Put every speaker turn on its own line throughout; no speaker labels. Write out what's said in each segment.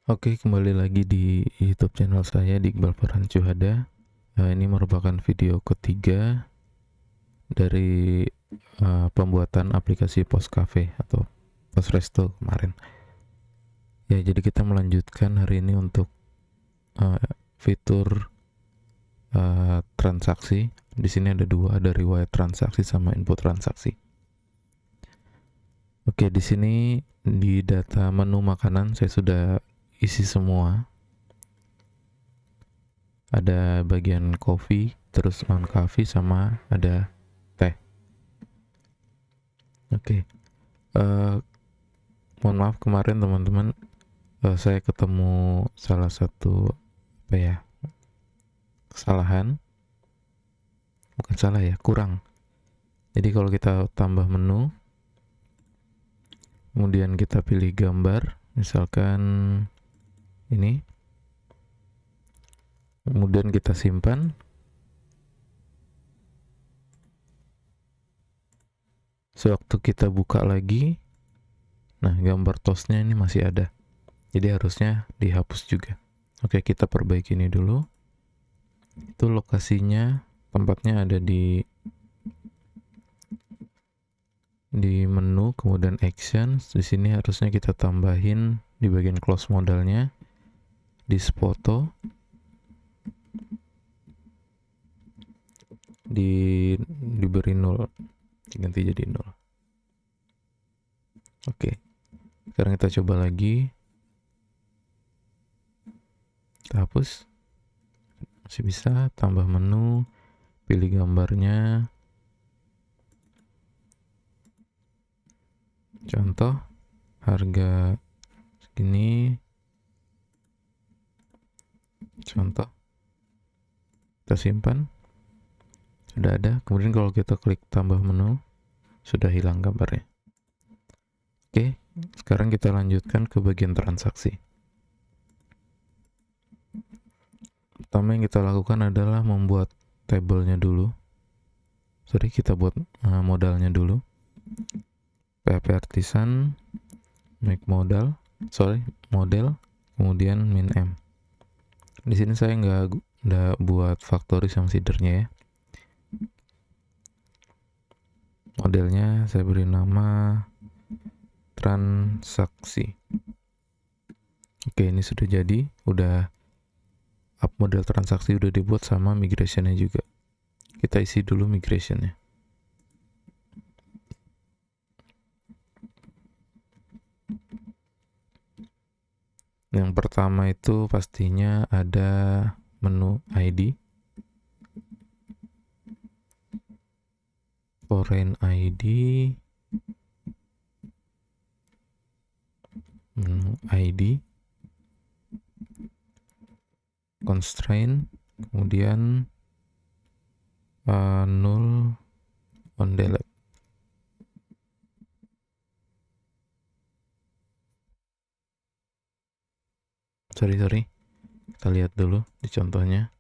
Oke, kembali lagi di YouTube channel saya di Iqbal Farhan Syuhada. Ini merupakan video ketiga dari pembuatan aplikasi Pos Cafe atau Pos Resto kemarin. Ya, jadi kita melanjutkan hari ini untuk uh, fitur transaksi. Di sini ada dua, ada riwayat transaksi sama input transaksi. Oke, di sini di data menu makanan saya sudah isi semua. Ada bagian coffee, terus non coffee, sama ada teh. Oke, mohon maaf kemarin teman-teman, saya ketemu salah satu apa ya, kesalahan, bukan salah ya, kurang. Jadi kalau kita tambah menu, kemudian kita pilih gambar, misalkan ini, kemudian kita simpan. Sewaktu kita buka lagi, nah gambar toastnya ini masih ada. Jadi harusnya dihapus juga. Oke, kita perbaiki ini dulu. Itu lokasinya, tempatnya ada di menu, kemudian actions. Di sini harusnya kita tambahin di bagian close modalnya, di foto, diberi 0, diganti jadi 0. Oke, sekarang kita coba lagi, kita hapus, masih bisa. Tambah menu, pilih gambarnya, contoh harga segini, contoh, kita simpan, sudah ada. Kemudian kalau kita klik tambah menu, sudah hilang gambarnya. Oke, sekarang kita lanjutkan ke bagian transaksi. Pertama yang kita lakukan adalah membuat tabelnya dulu. Kita buat modalnya dulu. PHP Artisan, make model, kemudian min m. Di sini saya nggak buat factory sama seedernya ya. Modelnya saya beri nama transaksi. Oke, ini sudah jadi, udah up model transaksi, udah dibuat sama migrationnya juga. Kita isi dulu migrationnya. Yang pertama itu pastinya ada menu ID, foreign ID, menu ID, constraint, kemudian null on delete. Sorry, kita lihat dulu di contohnya.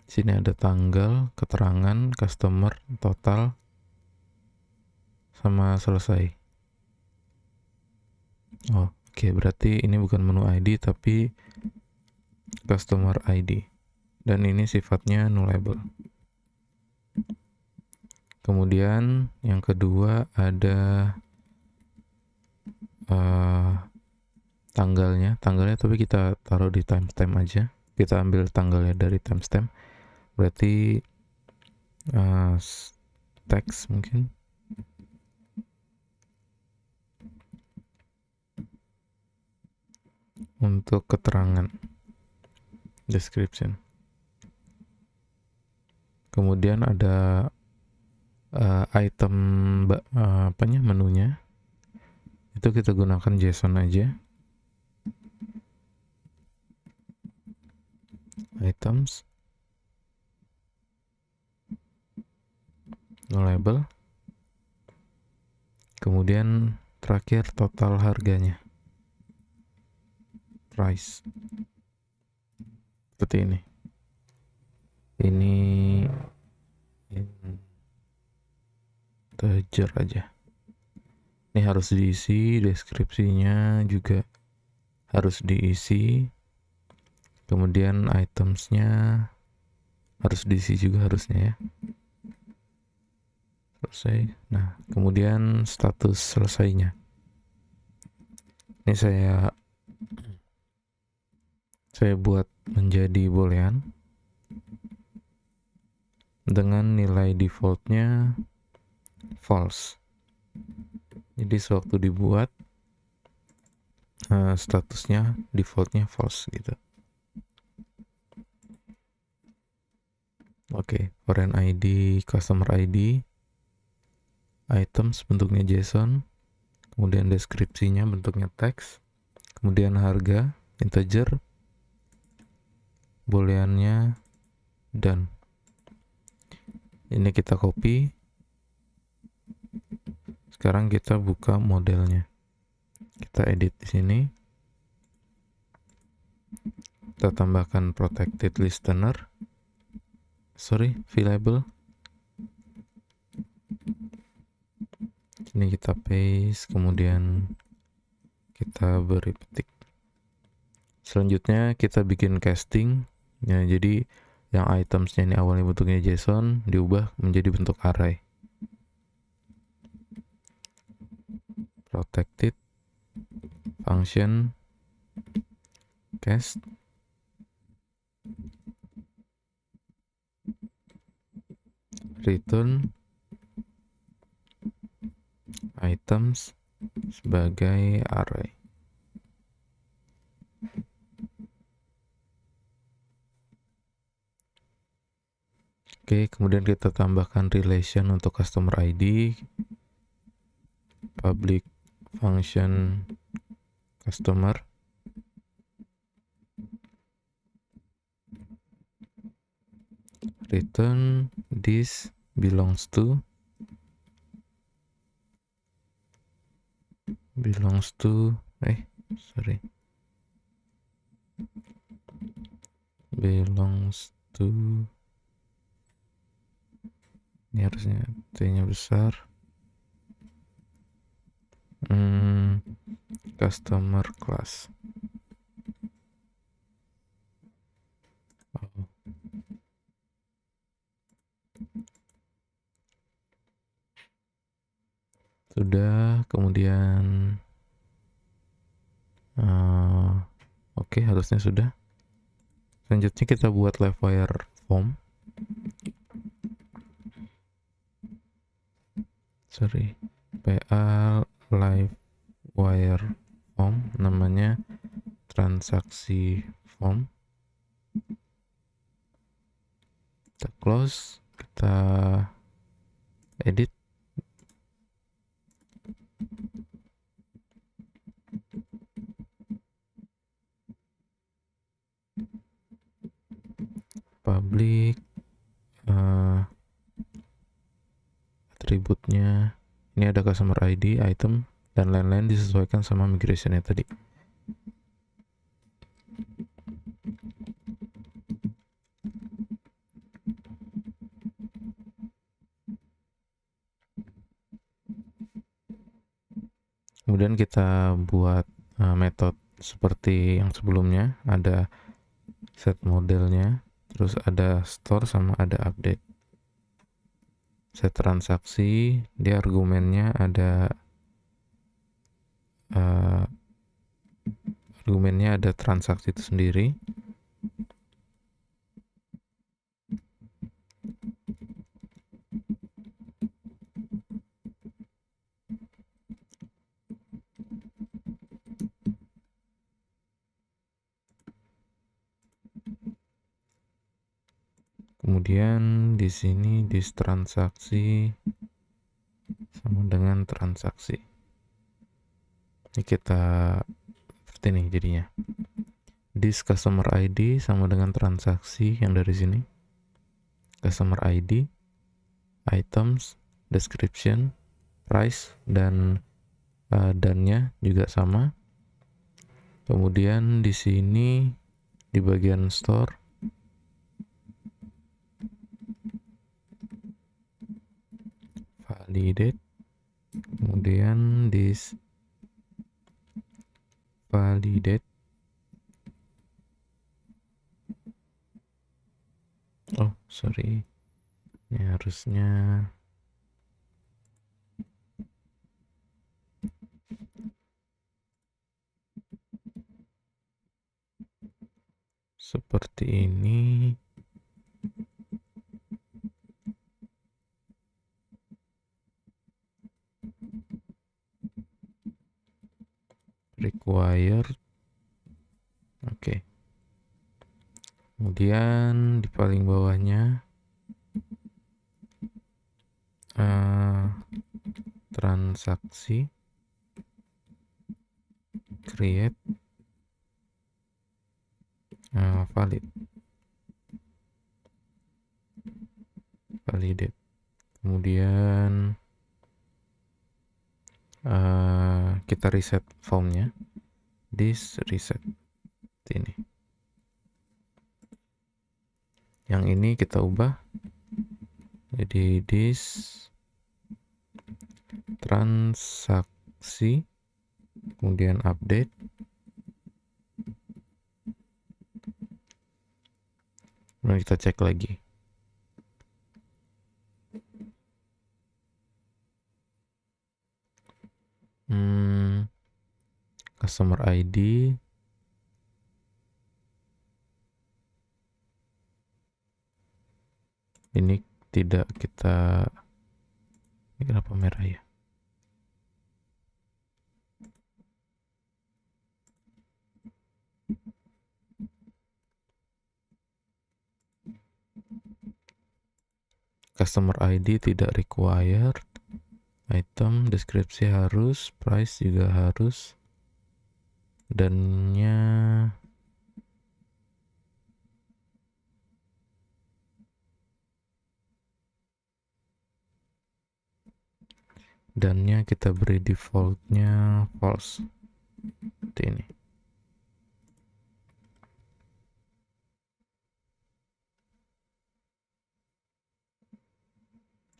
Sini ada tanggal, keterangan, customer, total, sama selesai. Oke, berarti ini bukan menu ID tapi customer ID, dan ini sifatnya nullable. Kemudian yang kedua ada tanggalnya tapi kita taruh di timestamp aja. Kita ambil tanggalnya dari timestamp, berarti teks mungkin. Untuk keterangan, description. Kemudian ada item menunya, itu kita gunakan JSON aja. Items, no label. Kemudian terakhir total harganya, price, seperti ini. Ini integer aja. Ini harus diisi deskripsinya juga harus diisi, kemudian itemsnya harus diisi juga harusnya ya. Selesai. Nah, kemudian status selesainya. Ini saya buat menjadi boolean dengan nilai defaultnya false. Jadi sewaktu dibuat statusnya defaultnya false gitu. Oke, foreign ID, customer ID, items bentuknya JSON, kemudian deskripsinya bentuknya teks, kemudian harga integer, booleannya done. Ini kita copy. Sekarang kita buka modelnya. Kita edit di sini. Kita tambahkan protected listener. Variable. Ini kita paste, kemudian kita beri petik. Selanjutnya kita bikin casting. Ya, jadi yang itemsnya ini awalnya bentuknya JSON diubah menjadi bentuk array. Protected function cast return items sebagai array. Oke, kemudian kita tambahkan relation untuk customer ID, public function customer, return this belongs to belongs to ini harusnya T-nya besar, customer class. Sudah, kemudian oke, harusnya sudah. Selanjutnya kita buat live wire form. PL live wire form, namanya transaksi form. Kita close, kita edit. Public atributnya ini ada customer ID, item, dan lain-lain disesuaikan sama migrationnya tadi. Kemudian kita buat metode seperti yang sebelumnya, ada set modelnya, terus ada store sama ada update. Set transaksi, dia argumennya ada transaksi itu sendiri. Kemudian di sini dis transaksi sama dengan transaksi. Ini kita seperti ini jadinya. Dis customer ID sama dengan transaksi yang dari sini. Customer ID, items, description, price, dan dannya juga sama. Kemudian di sini di bagian store validate, kemudian this validate sorry, ini harusnya seperti ini. Required. Oke. Kemudian di paling bawahnya transaksi create validate. Kemudian kita reset formnya, this reset ini. Yang ini kita ubah jadi this transaksi, kemudian update. Kemudian kita cek lagi. Customer ID, ini tidak kita, ini kenapa merah ya? Customer ID tidak required, item deskripsi harus, price juga harus, dannya kita beri defaultnya false seperti ini.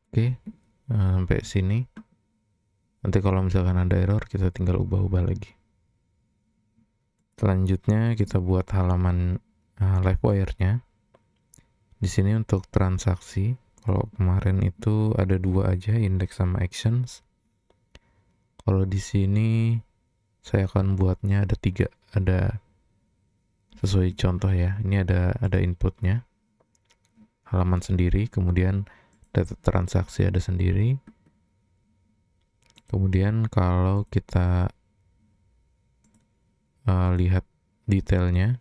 Oke, sampai sini. Nanti kalau misalkan ada error kita tinggal ubah-ubah lagi. Selanjutnya kita buat halaman Livewire-nya. Di sini untuk transaksi, kalau kemarin itu ada 2 aja, index sama actions. Kalau di sini saya akan buatnya ada 3, ada sesuai contoh ya. Ini ada inputnya, halaman sendiri, kemudian data transaksi ada sendiri. Kemudian kalau kita lihat detailnya,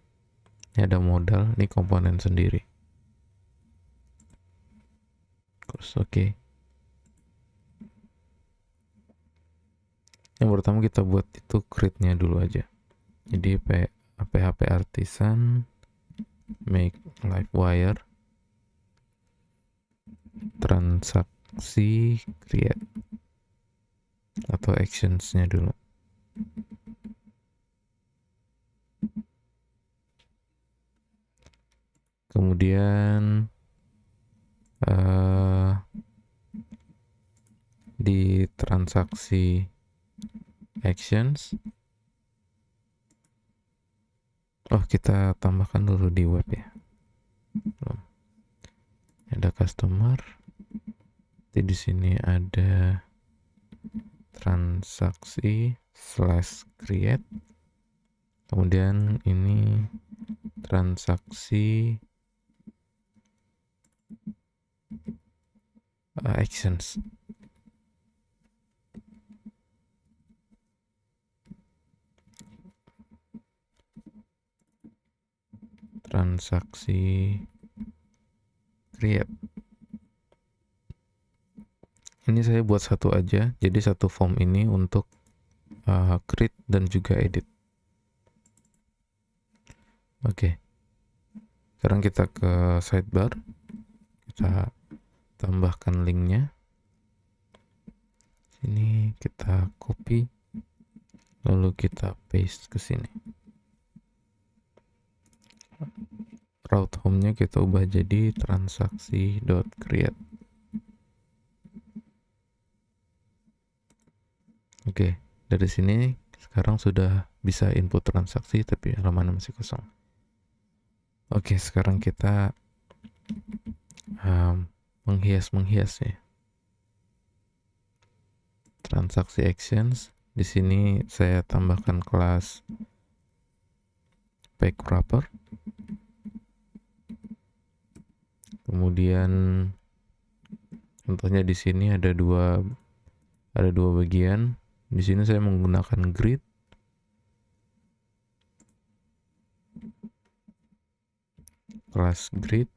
ini ada modal, ini komponen sendiri. Terus oke. Yang pertama kita buat itu create-nya dulu aja. Jadi php artisan make Livewire transaksi create atau actions-nya dulu. Kemudian di transaksi actions, kita tambahkan dulu di web ya. Ada customer, di sini ada transaksi /create, kemudian ini transaksi actions. Transaksi create. Ini saya buat satu aja, jadi satu form ini untuk create dan juga edit. Oke. Sekarang kita ke sidebar, kita tambahkan linknya. Sini kita copy, lalu kita paste ke sini. Route home-nya kita ubah jadi transaksi.create. Oke, dari sini sekarang sudah bisa input transaksi tapi halaman masih kosong. Oke, sekarang kita menghias ya. Transaksi actions. Di sini saya tambahkan kelas page wrapper. Kemudian contohnya di sini ada dua bagian. Di sini saya menggunakan grid. Kelas grid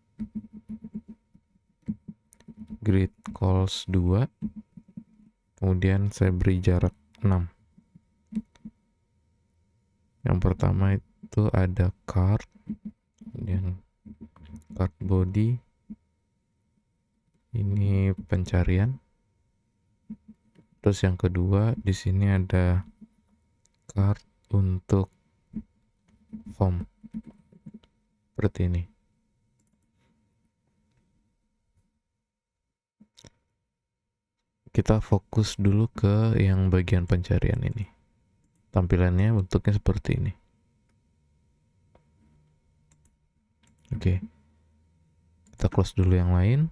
calls 2. Kemudian saya beri jarak 6. Yang pertama itu ada card, kemudian card body, ini pencarian. Terus yang kedua di sini ada card untuk form seperti ini. Kita fokus dulu ke yang bagian pencarian ini. Tampilannya bentuknya seperti ini. Oke. Kita close dulu yang lain.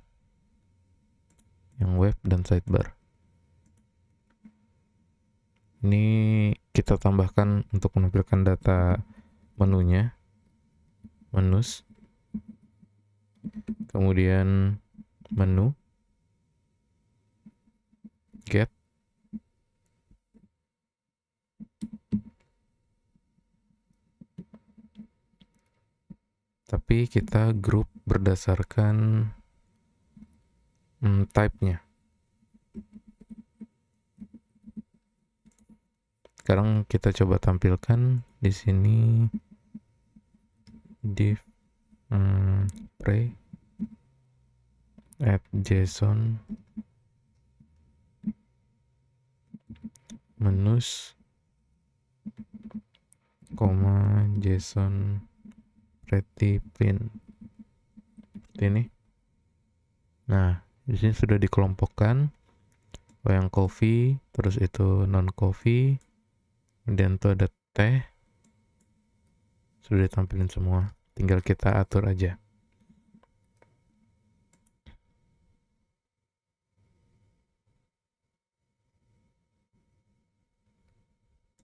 Yang web dan sidebar. Ini kita tambahkan untuk menampilkan data menunya. Menus. Kemudian menu. Get. Tapi kita grup berdasarkan type-nya. Sekarang kita coba tampilkan di sini div pre add JSON menus JSON pretty print seperti ini. Nah, di sini sudah dikelompokkan yang coffee, terus itu non coffee, kemudian itu ada teh, sudah ditampilkan semua, tinggal kita atur aja.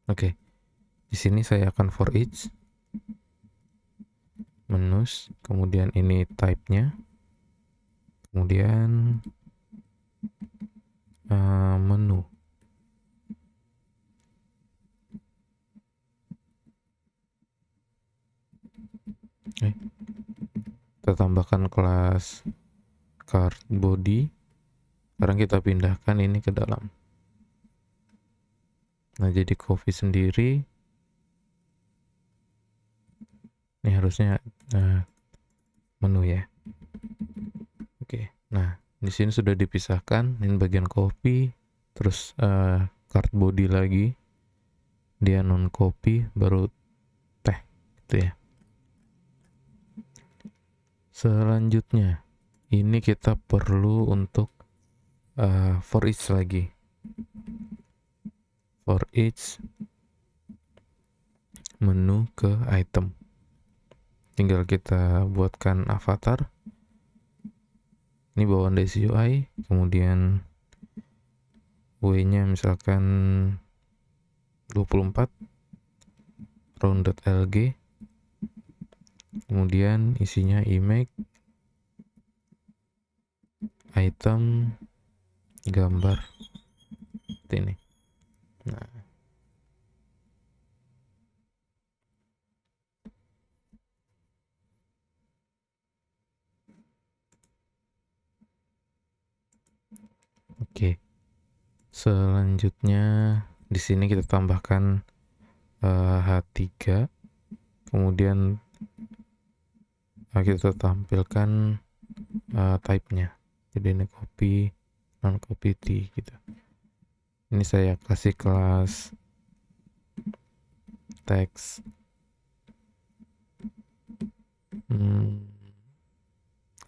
Oke, di sini saya akan for each menus, kemudian ini type-nya, kemudian menu. Oke. Kita tambahkan kelas card body. Sekarang kita pindahkan ini ke dalam. Nah, jadi coffee sendiri. Ini harusnya menu ya. Oke. Nah, di sini sudah dipisahkan. Ini bagian coffee, terus card body lagi. Dia non coffee, baru teh, gitu ya. Selanjutnya, ini kita perlu untuk for each lagi. For each menu ke item. Tinggal kita buatkan avatar. Ini bawaan dari UI, kemudian W-nya misalkan 24 round.lg, kemudian isinya image, item, gambar seperti ini. Nah, oke. Selanjutnya di sini kita tambahkan H3, kemudian kita tampilkan type-nya. Jadi ini copy, non copy T gitu. Ini saya kasih kelas text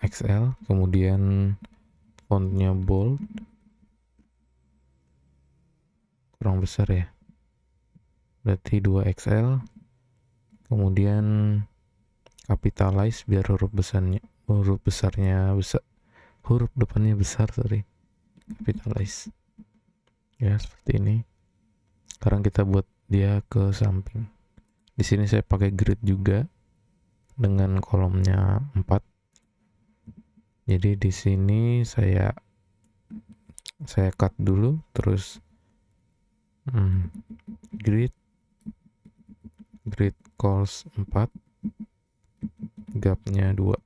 XL, kemudian fontnya bold, kurang besar ya, berarti 2XL, kemudian capitalize biar huruf besarnya besar, huruf depannya besar, capitalize. Ya, seperti ini. Sekarang kita buat dia ke samping. Di sini saya pakai grid juga dengan kolomnya 4. Jadi di sini saya cut dulu, terus grid calls 4, gapnya 2.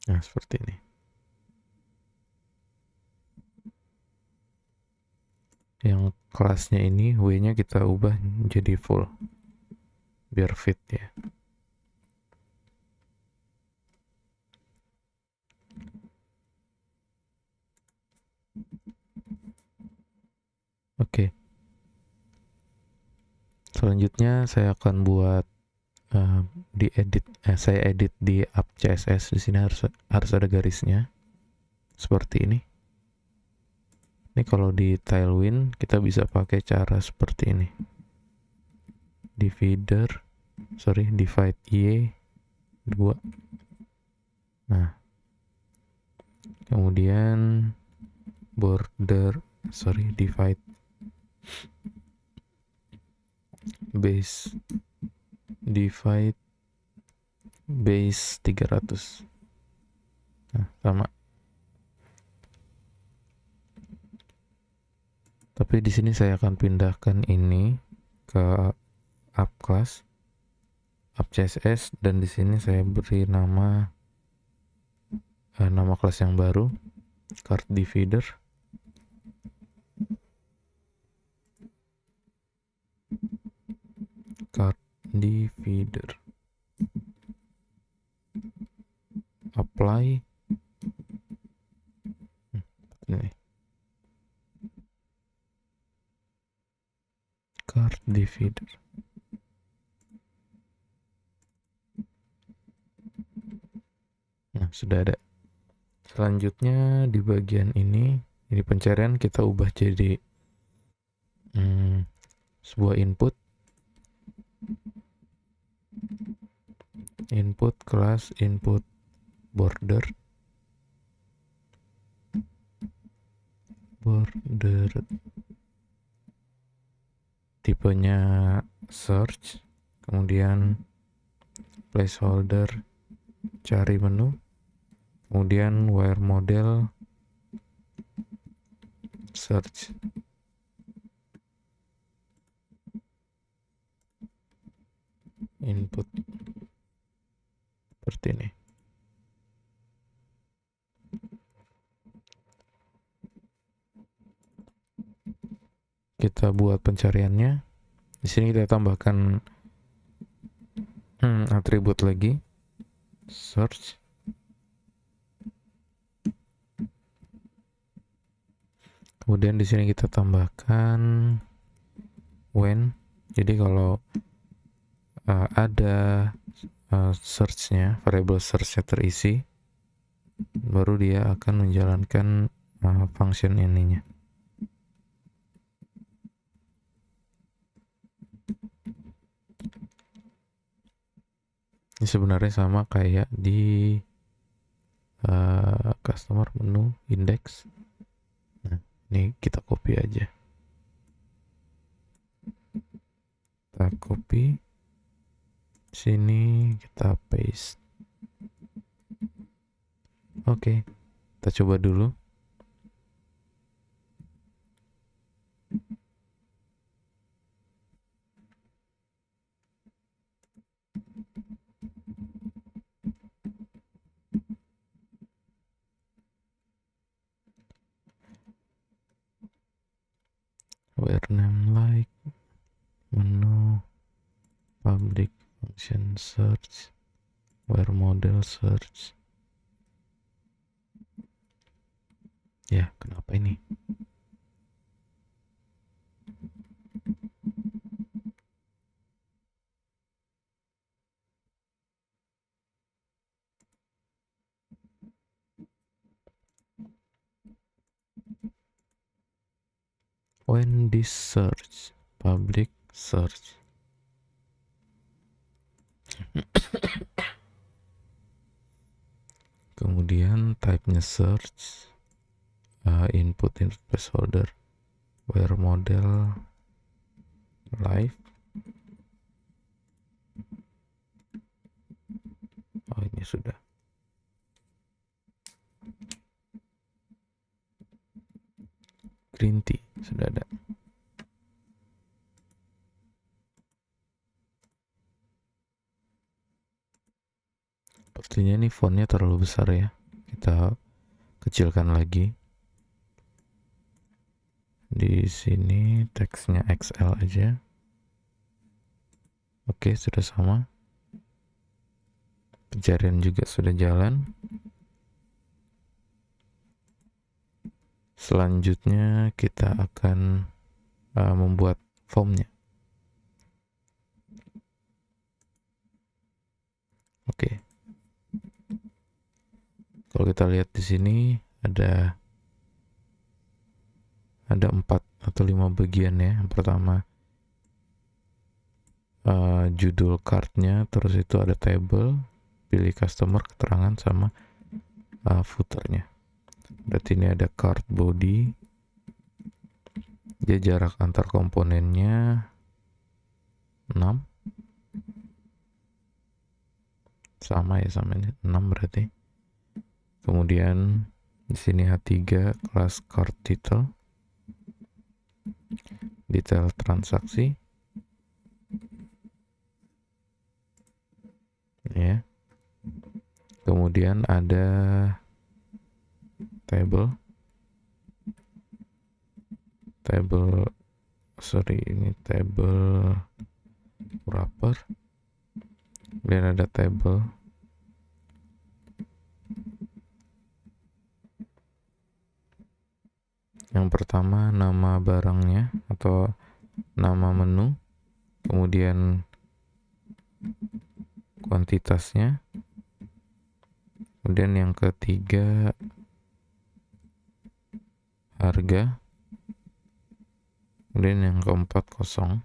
Nah, seperti ini. Yang kelasnya ini W-nya kita ubah jadi full biar fit ya. Oke. Selanjutnya saya akan buat saya edit di app CSS. Di sini harus ada garisnya seperti ini. Ini kalau di Tailwind kita bisa pakai cara seperti ini. Divide Y 2. Nah, kemudian divide base 300. Nah, sama. Tapi di sini saya akan pindahkan ini ke app class, app CSS, dan di sini saya beri nama kelas yang baru, card divider. Apply. Ini card divider. Nah, sudah ada. Selanjutnya di bagian ini pencarian kita ubah jadi sebuah input kelas input border tipenya search, kemudian placeholder cari menu, kemudian wire model search. Input seperti ini. Kita buat pencariannya. Di sini kita tambahkan atribut lagi, search. Kemudian di sini kita tambahkan when. Jadi kalau ada search-nya, variable search-nya terisi, baru dia akan menjalankan function ininya. Ini sebenarnya sama kayak di customer menu index. Nah, ini kita copy aja. Kita copy, sini kita paste. Oke, kita coba dulu. Where name like menu public function search where model search. Ya, kenapa ini? When this search public search. kemudian type-nya search, input placeholder, where model live. Oh, ini sudah. Green tea sudah ada. Sepertinya ini fontnya terlalu besar ya. Kita kecilkan lagi. Di sini teksnya XL aja. Oke, sudah sama. Pencarian juga sudah jalan. Selanjutnya kita akan membuat formnya. Oke. Kalau kita lihat di sini ada 4 atau 5 bagian ya. Yang pertama judul cardnya, terus itu ada table, pilih customer, keterangan, sama footernya. Berarti ini ada card body, dia jarak antar komponennya 6, sama ya, sama ini 6 berarti. Kemudian di sini H3 kelas card title, detail transaksi ya. Kemudian ada table, ini table wrapper. Kemudian ada table yang pertama nama barangnya atau nama menu, kemudian kuantitasnya, kemudian yang ketiga harga, kemudian yang keempat kosong,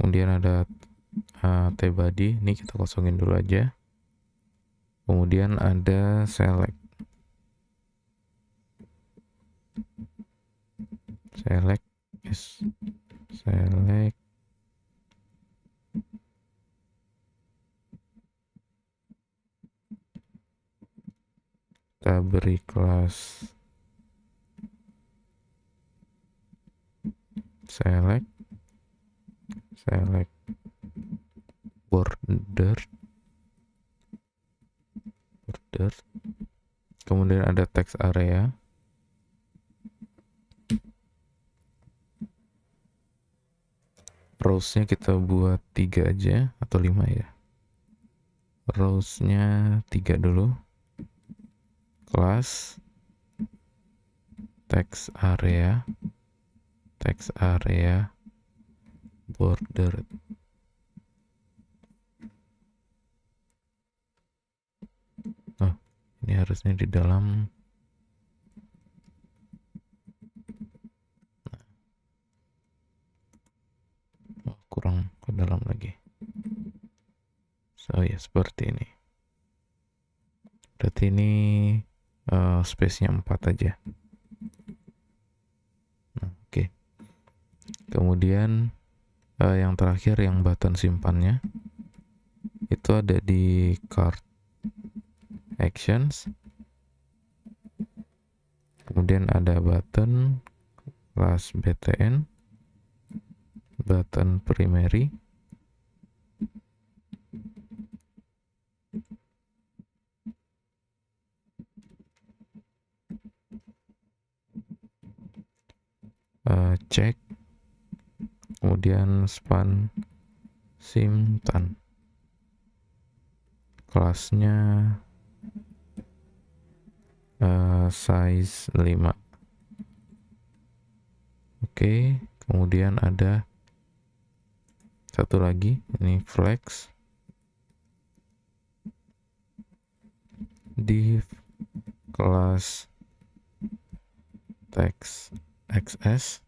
kemudian ada T-body, ini kita kosongin dulu aja. Kemudian ada select kita beri kelas select border, kemudian ada text area, rows-nya kita buat 3 aja atau 5 ya. Rows-nya 3 dulu. Kelas text area border. Oh, ini harusnya di dalam. Oh, kurang ke dalam lagi. So ya, seperti ini. Berarti ini space-nya 4 aja. Nah, oke. Kemudian yang terakhir, yang button simpannya itu ada di card actions, kemudian ada button kelas btn, button primary, check, kemudian span simpan, kelasnya size 5. Oke, kemudian ada satu lagi, ini flex, div kelas text xs,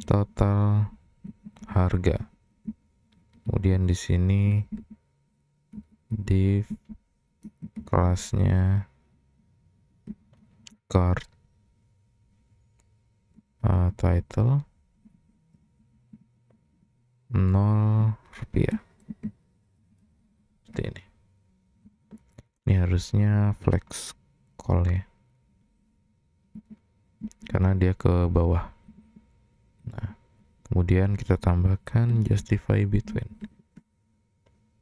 total harga, Kemudian di sini div kelasnya card title 0 rupiah. Seperti ini. Ini harusnya flex call ya, karena dia ke bawah. Nah, kemudian kita tambahkan justify between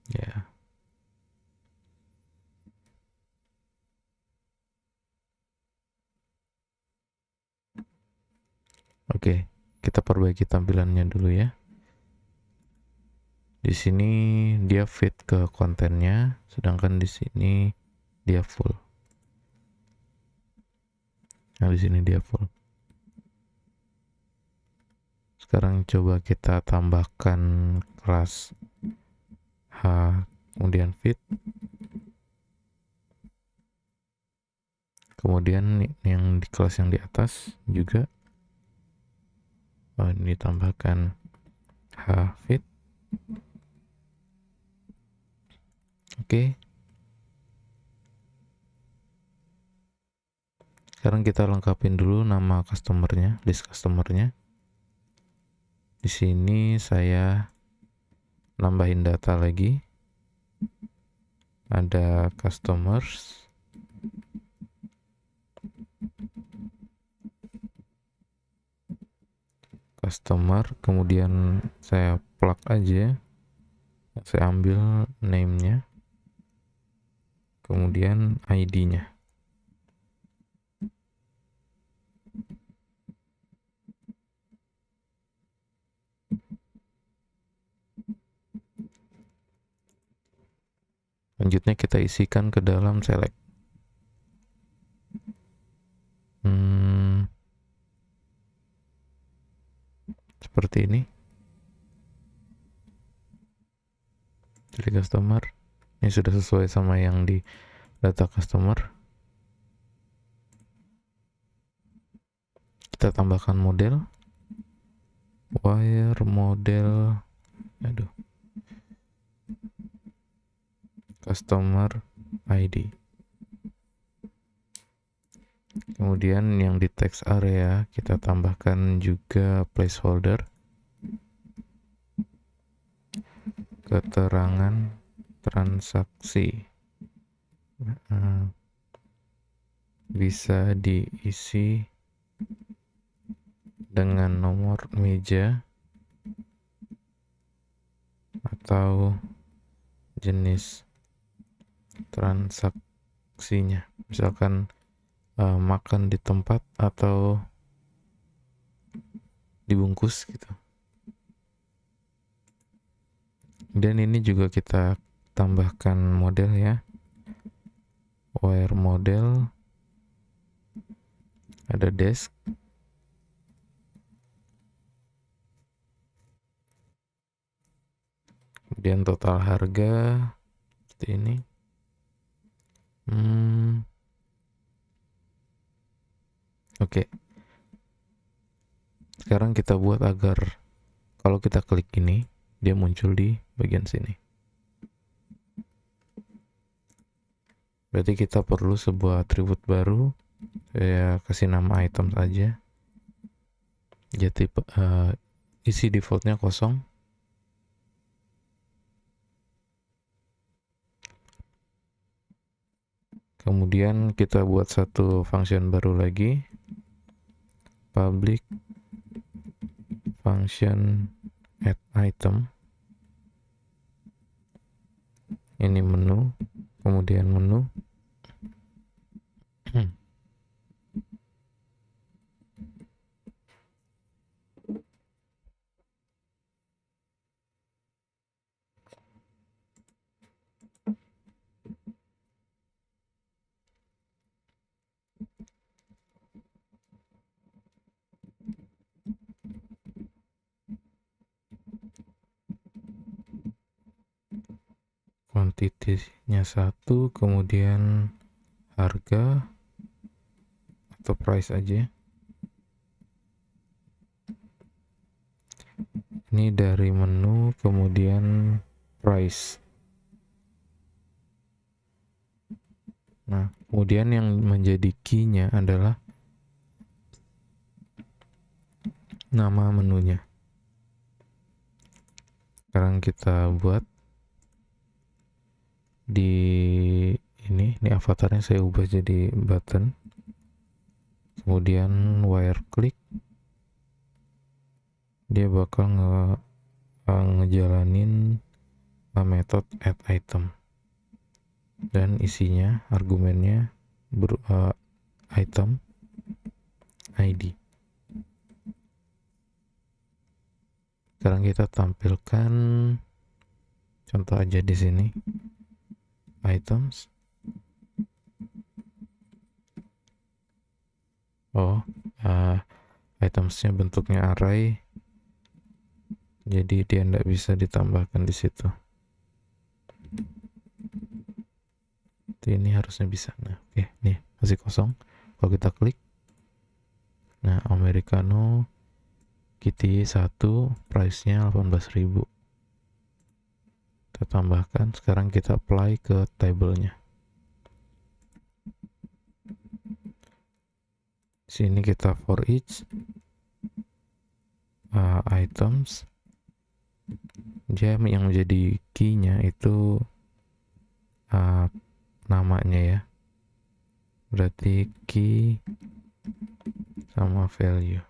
ya. Oke, kita perbaiki tampilannya dulu ya. Di sini dia fit ke kontennya, sedangkan di sini dia full. Nah, di sini dia full. Sekarang coba kita tambahkan kelas H, kemudian fit. Kemudian yang di kelas yang di atas juga ini tambahkan H fit. Oke. Sekarang kita lengkapin dulu nama customernya, list customernya. Di sini saya nambahin data lagi. Ada customers. Customer, kemudian saya plug aja. Saya ambil name-nya. Kemudian ID-nya. Selanjutnya kita isikan ke dalam select. Seperti ini. Jadi customer ini sudah sesuai sama yang di data customer. Kita tambahkan model wire model, customer ID. Kemudian yang di text area kita tambahkan juga placeholder, keterangan transaksi. Bisa diisi dengan nomor meja atau jenis transaksinya, misalkan makan di tempat atau dibungkus gitu. Dan ini juga kita tambahkan model ya, wire model, ada desk, kemudian total harga seperti ini. Oke. Sekarang kita buat agar kalau kita klik ini dia muncul di bagian sini. Berarti kita perlu sebuah atribut baru. Saya kasih nama item saja. Jadi isi defaultnya kosong. Kemudian kita buat satu function baru lagi, public function add item. Ini menu, kemudian menu. Kuantitinya 1, kemudian harga atau price aja. Ini dari menu, kemudian price. Nah, kemudian yang menjadi key-nya adalah nama menunya. Sekarang kita buat di ini avatarnya saya ubah jadi button. Kemudian wire click, dia bakal ngejalanin metode add item, dan isinya argumennya item ID. Sekarang kita tampilkan contoh aja di sini, items. Itemsnya bentuknya array, jadi dia tidak bisa ditambahkan di situ. Ini harusnya bisa. Nah, oke, nih masih kosong. Kalau kita klik, nah americano kitty 1, price-nya 18.000. Kita tambahkan. Sekarang kita apply ke table-nya. Sini kita for each items, dia yang menjadi key-nya itu namanya ya, berarti key sama value.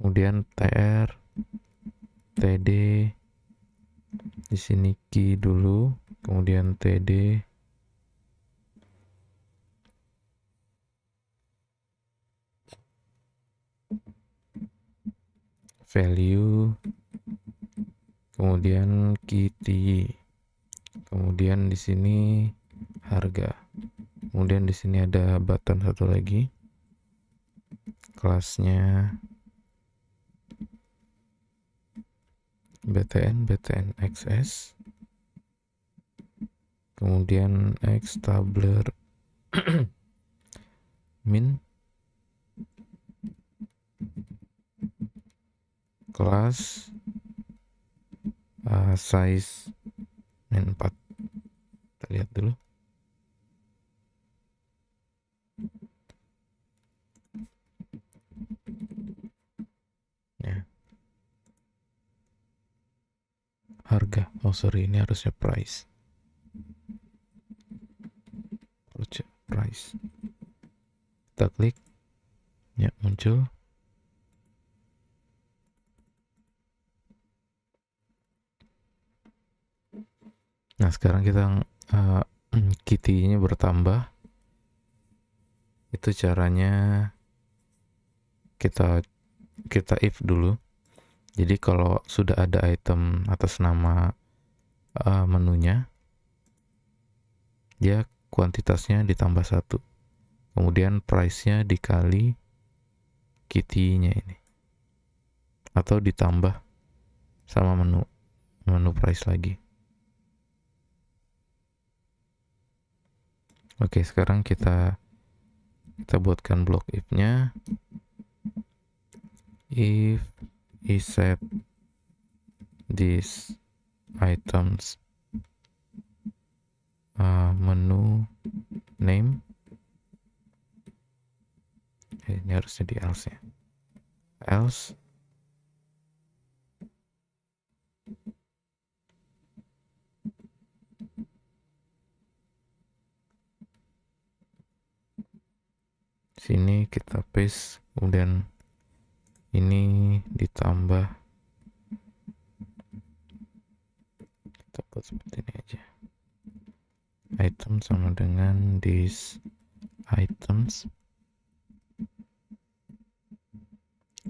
Kemudian tr, td, di sini key dulu, kemudian td, value, kemudian kitty, kemudian di sini harga, kemudian di sini ada button satu lagi, kelasnya btn xs, kemudian x tabler min, kelas size min 4. Kita lihat dulu. Ya. Harga. Oh sorry, ini harusnya price. Price. Kita klik. Ya, muncul. Nah, sekarang kita kitty-nya bertambah. Itu caranya kita if dulu. Jadi kalau sudah ada item atas nama menunya, dia kuantitasnya ditambah 1. Kemudian price-nya dikali kitty-nya ini. Atau ditambah sama menu price lagi. Oke, sekarang kita buatkan blok if-nya. If is set these items menu name, ini harusnya di else ya, else sini kita paste, kemudian ini ditambah, kita buat seperti ini aja, item sama dengan these items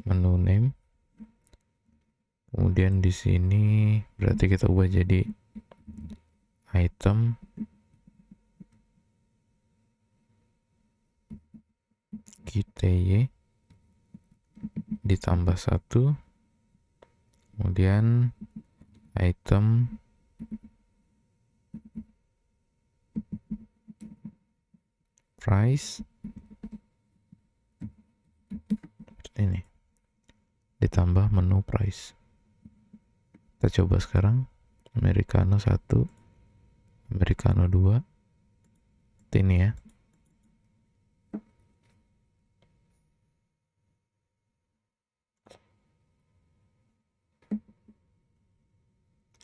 menu name, kemudian di sini berarti kita ubah jadi item kitty ditambah 1, kemudian item price seperti ini. ditambah menu price. Kita coba sekarang Americano 1, Americano 2, ini ya.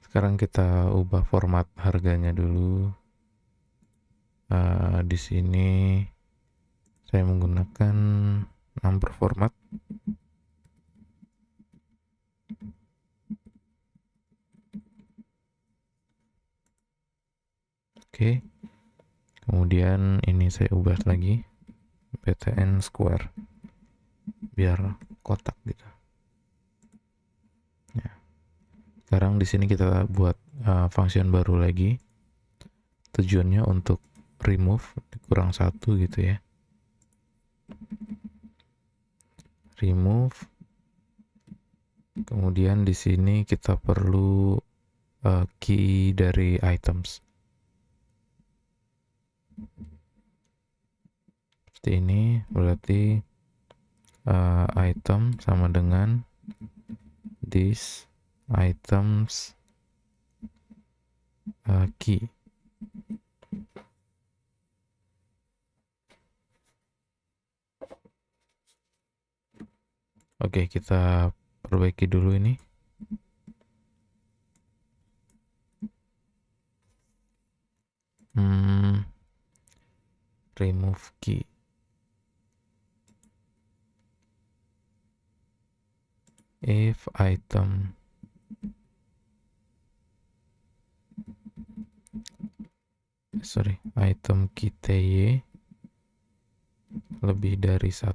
Sekarang kita ubah format harganya dulu. Di sini saya menggunakan number format. Oke. Kemudian ini saya ubah lagi PTN square biar kotak gitu. Ya. Sekarang di sini kita buat function baru lagi. Tujuannya untuk remove kurang 1 gitu ya. Remove. Kemudian di sini kita perlu key dari items. Seperti ini, berarti item sama dengan this items key. Oke, kita perbaiki dulu ini. Remove key. If item item key TY lebih dari 1,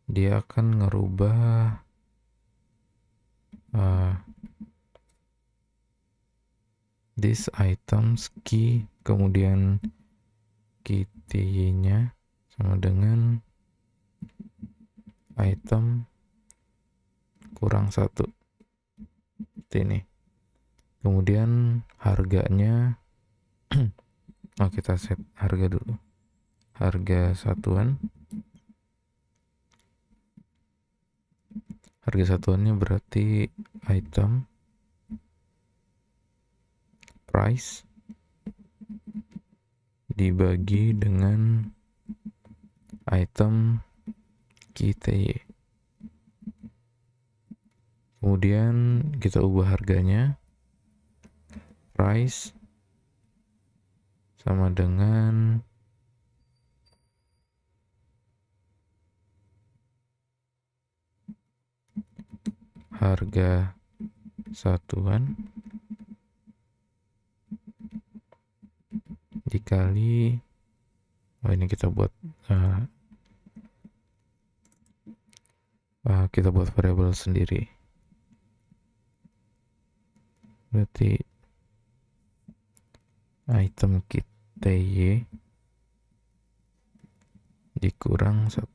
dia akan ngerubah this items key, kemudian key TY nya sama dengan item kurang 1. Ini. Kemudian harganya kita set harga dulu. Harga satuan. Harga satuannya berarti item price dibagi dengan item key TY. Kemudian kita ubah harganya, price sama dengan harga satuan dikali, ini kita buat variabel sendiri. Berarti item kit TY dikurang 1.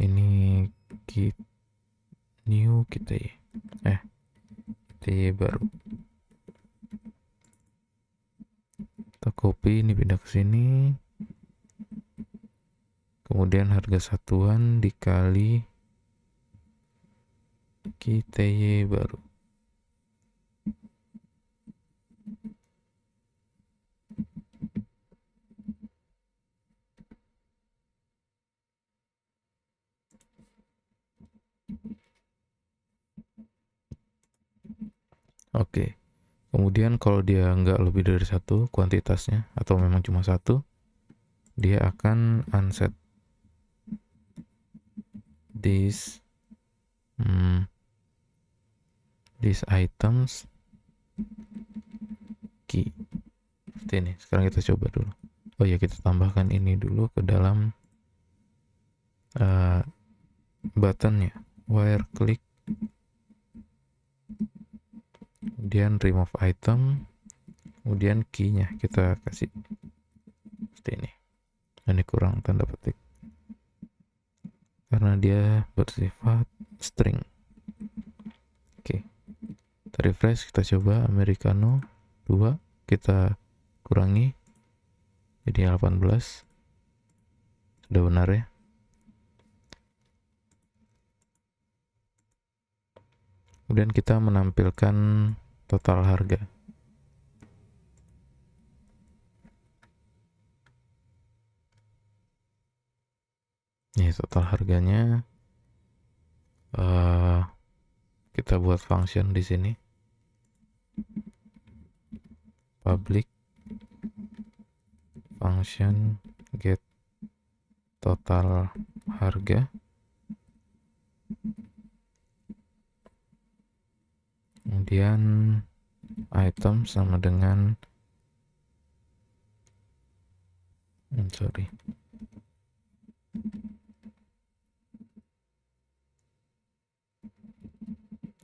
Ini kit new kit TY. TY baru. Kita copy ini, pindah ke sini. Kemudian harga satuan dikali kit TY baru. Oke. Kemudian kalau dia nggak lebih dari 1 kuantitasnya, atau memang cuma 1, dia akan unset these items key. Seperti ini. Sekarang kita coba dulu. Oh ya, kita tambahkan ini dulu ke dalam buttonnya, wire click, kemudian remove item, kemudian key-nya kita kasih seperti ini. Ini kurang tanda petik karena dia bersifat string. Oke, kita refresh, kita coba Americano 2, kita kurangi jadi 18. Sudah benar ya. Kemudian kita menampilkan total harga. Ini total harganya. Kita buat function di sini. Public function get total harga. Kemudian item sama dengan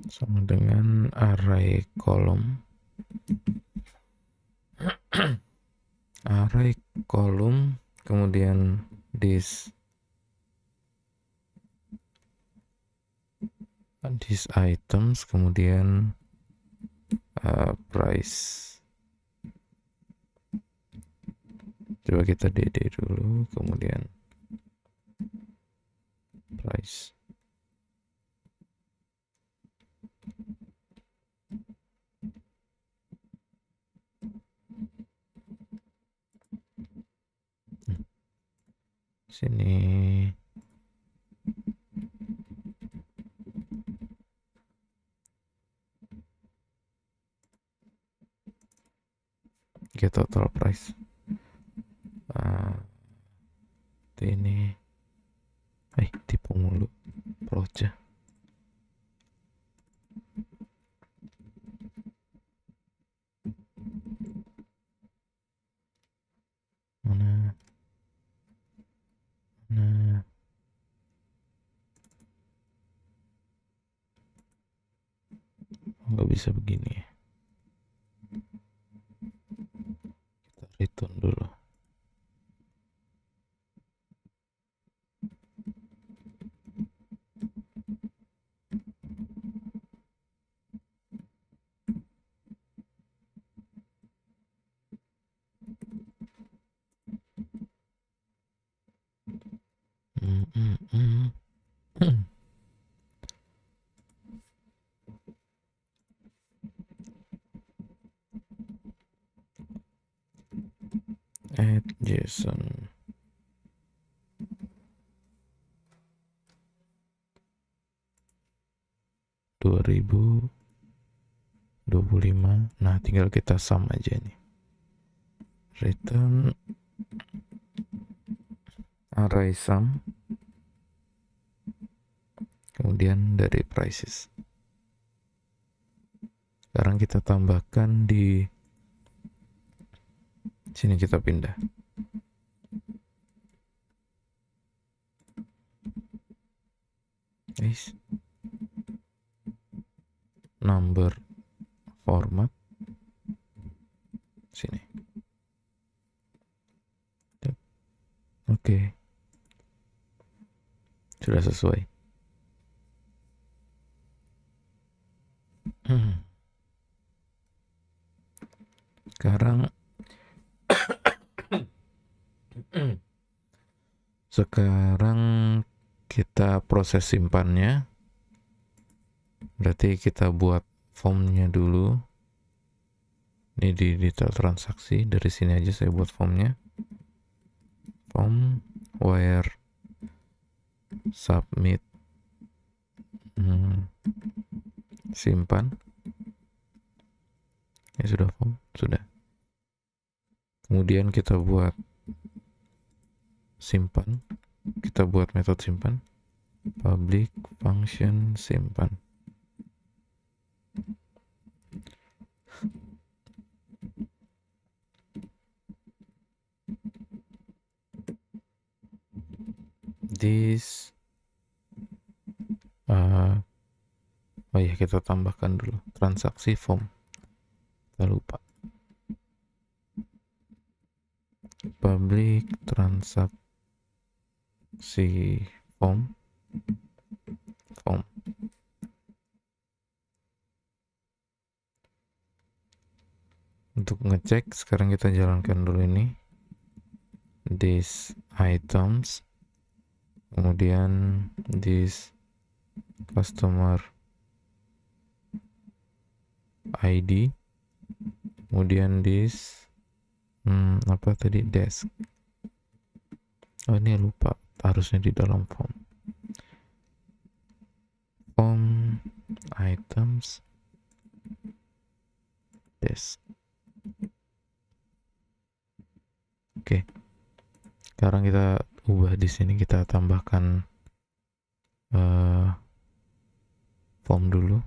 sama dengan array column. Array column, kemudian this items, kemudian price. Coba kita dd dulu, kemudian price. Sini get total price. Ini tipe mulu proja. Mana nggak bisa begini. Kita return dulu. Add JSON. $2025. Nah, tinggal kita sum aja nih. Return array sum, kemudian dari prices. Sekarang kita tambahkan di sini, kita pindah. Number format sini. Oke. Sudah sesuai. Sekarang kita proses simpannya. Berarti kita buat formnya dulu. Ini di detail transaksi. Dari sini aja saya buat formnya. Form where submit simpan. Ya sudah, form sudah. Kemudian kita buat simpan. Kita buat metode simpan. Public function simpan. This kita tambahkan dulu transaksi form, kita lupa. Public transaksi form. Untuk ngecek, sekarang kita jalankan dulu ini. These items kemudian this customer ID, kemudian this apa tadi, desk. Oh ini lupa, harusnya di dalam form items desk. Oke. Sekarang kita ubah di sini, kita tambahkan form dulu,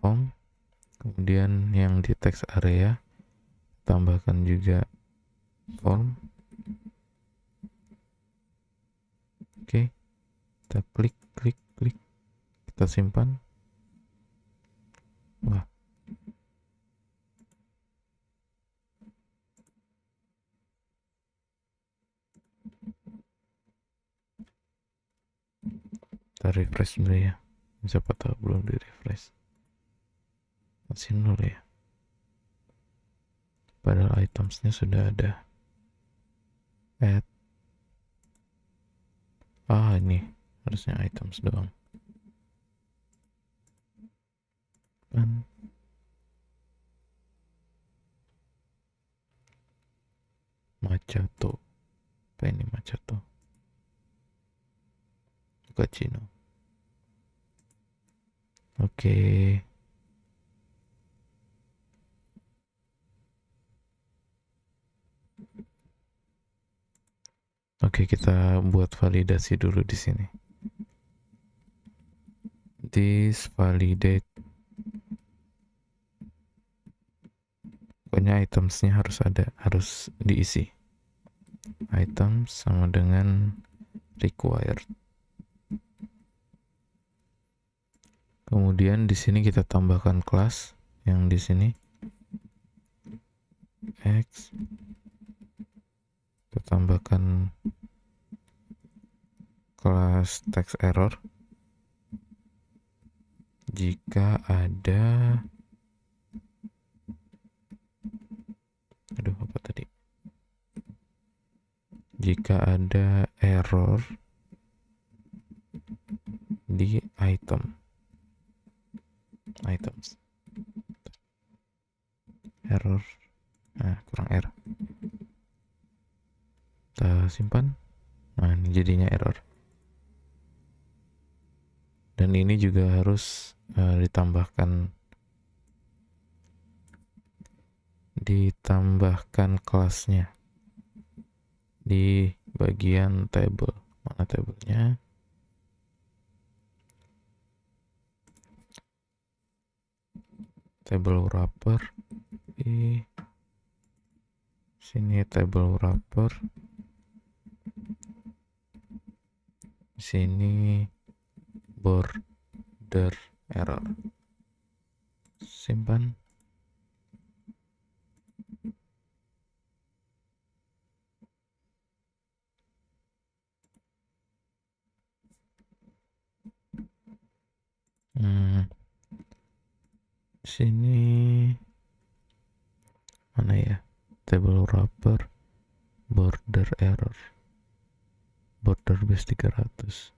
form, kemudian yang di text area tambahkan juga form. Oke, kita klik, kita simpan. Wah, kita refresh dulu ya, siapa tahu belum di refresh, masih nol ya, padahal itemsnya sudah ada. Add, ini harusnya items doang kan. Macato, apa ini Macato? Cappuccino. Oke. Oke, kita buat validasi dulu di sini. This validate. Pokoknya itemsnya harus ada, harus diisi. Item sama dengan required. Kemudian di sini kita tambahkan kelas yang di sini X. Kita tambahkan kelas text error jika ada, apa tadi, jika ada error di items, error, kurang R, kita simpan. Nah, ini jadinya error. Dan ini juga harus ditambahkan kelasnya di bagian table. Mana tabelnya? Table wrapper di sini, table wrapper di sini, border error. Simpan. Sini mana ya, table wrapper, border error, border base 300.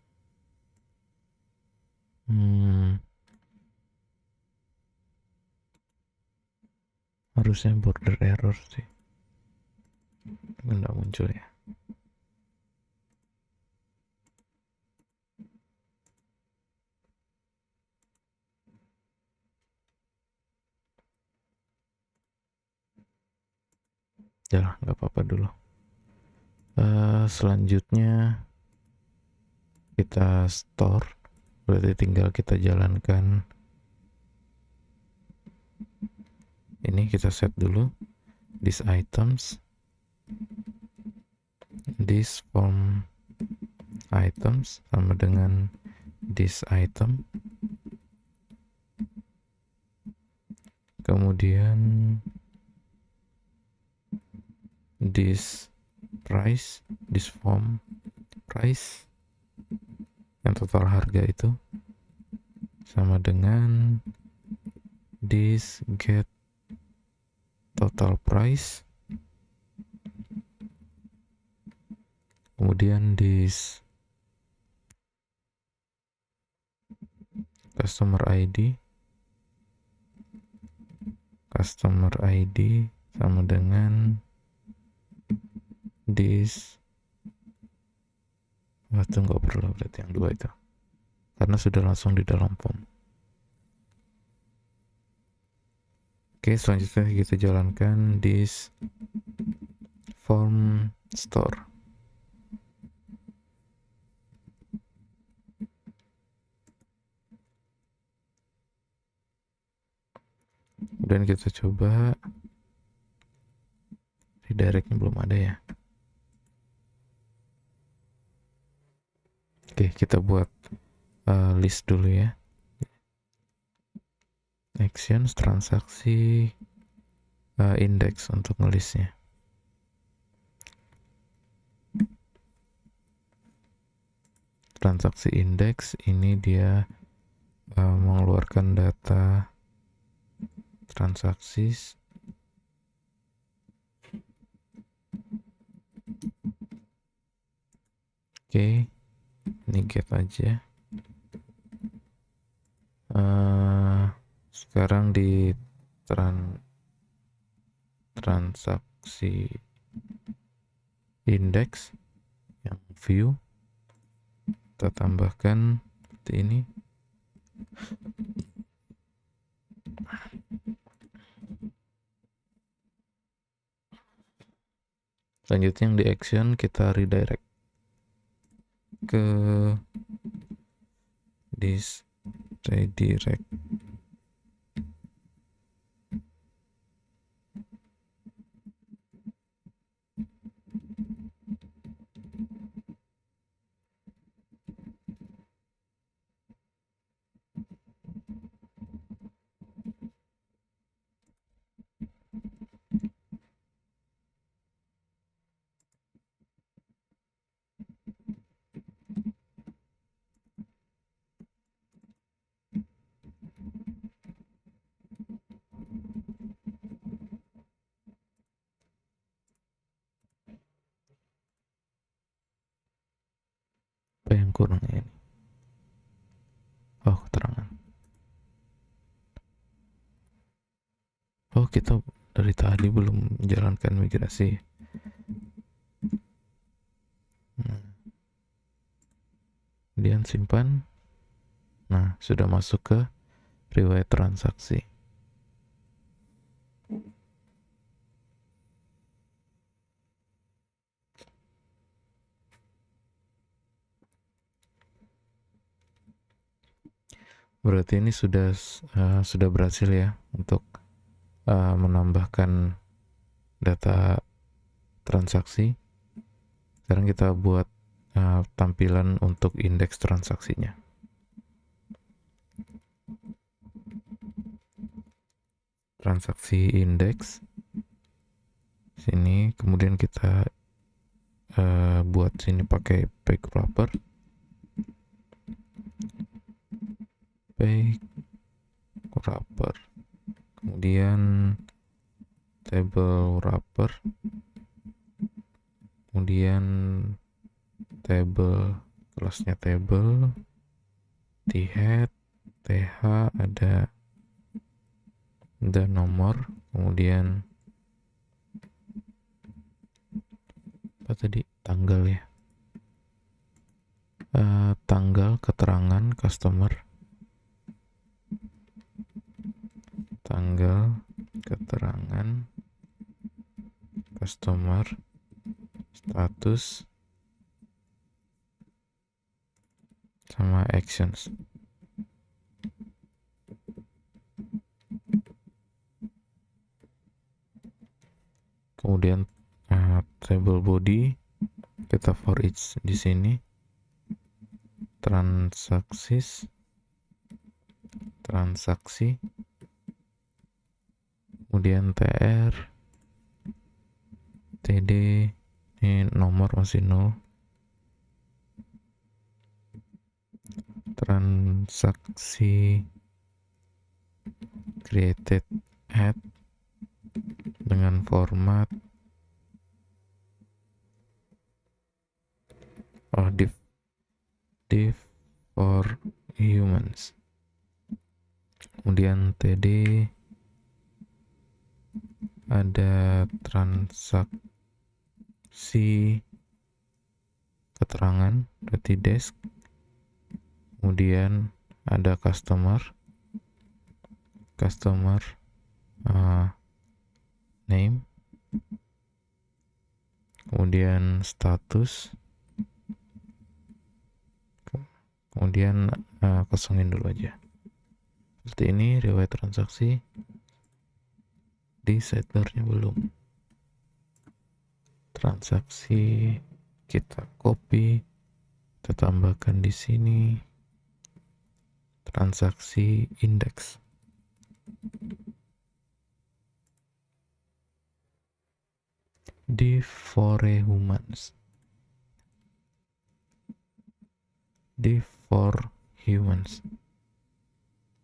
Harusnya border error sih, nggak muncul ya. Yalah, nggak apa-apa dulu. Selanjutnya kita store, berarti tinggal kita jalankan ini, kita set dulu this items, this form items sama dengan this item, kemudian this price, this form price, yang total harga itu sama dengan this get total price, kemudian this customer ID sama dengan this. Itu nggak perlu berarti yang dua itu, karena sudah langsung di dalam form. Oke, selanjutnya kita jalankan this form store. Dan kita coba redirectnya belum ada ya. Oke, kita buat list dulu ya. Actions, transaksi, index untuk ngelistnya. Transaksi index ini dia mengeluarkan data transaksi. Oke, ini get aja. Sekarang di transaksi index yang view kita tambahkan seperti ini. Selanjutnya yang di action kita redirect ke this redirect. Apa yang kurang ini? Oh, keterangan. Oh, kita dari tadi belum menjalankan migrasi. Kemudian simpan. Nah, sudah masuk ke riwayat transaksi. Berarti ini sudah berhasil ya untuk menambahkan data transaksi. Sekarang kita buat tampilan untuk indeks transaksinya. Transaksi indeks sini, kemudian kita buat sini pakai page wrapper. Kemudian table wrapper, kemudian table, kelasnya table, t-head, th, ada nomor, kemudian apa tadi, tanggal ya, tanggal, keterangan customer, tanggal, keterangan customer, status, sama actions. Kemudian table body kita for each di sini, transaksi, kemudian tr, td, ini nomor masih 0, transaksi created at dengan format div for humans. kemudian TD, ada transaksi keterangan berarti desk, kemudian ada customer name, kemudian status, kemudian kosongin dulu aja seperti ini. Riwayat transaksi di settlernya belum. Transaksi kita copy, kita tambahkan di sini. Transaksi index. Di for humans.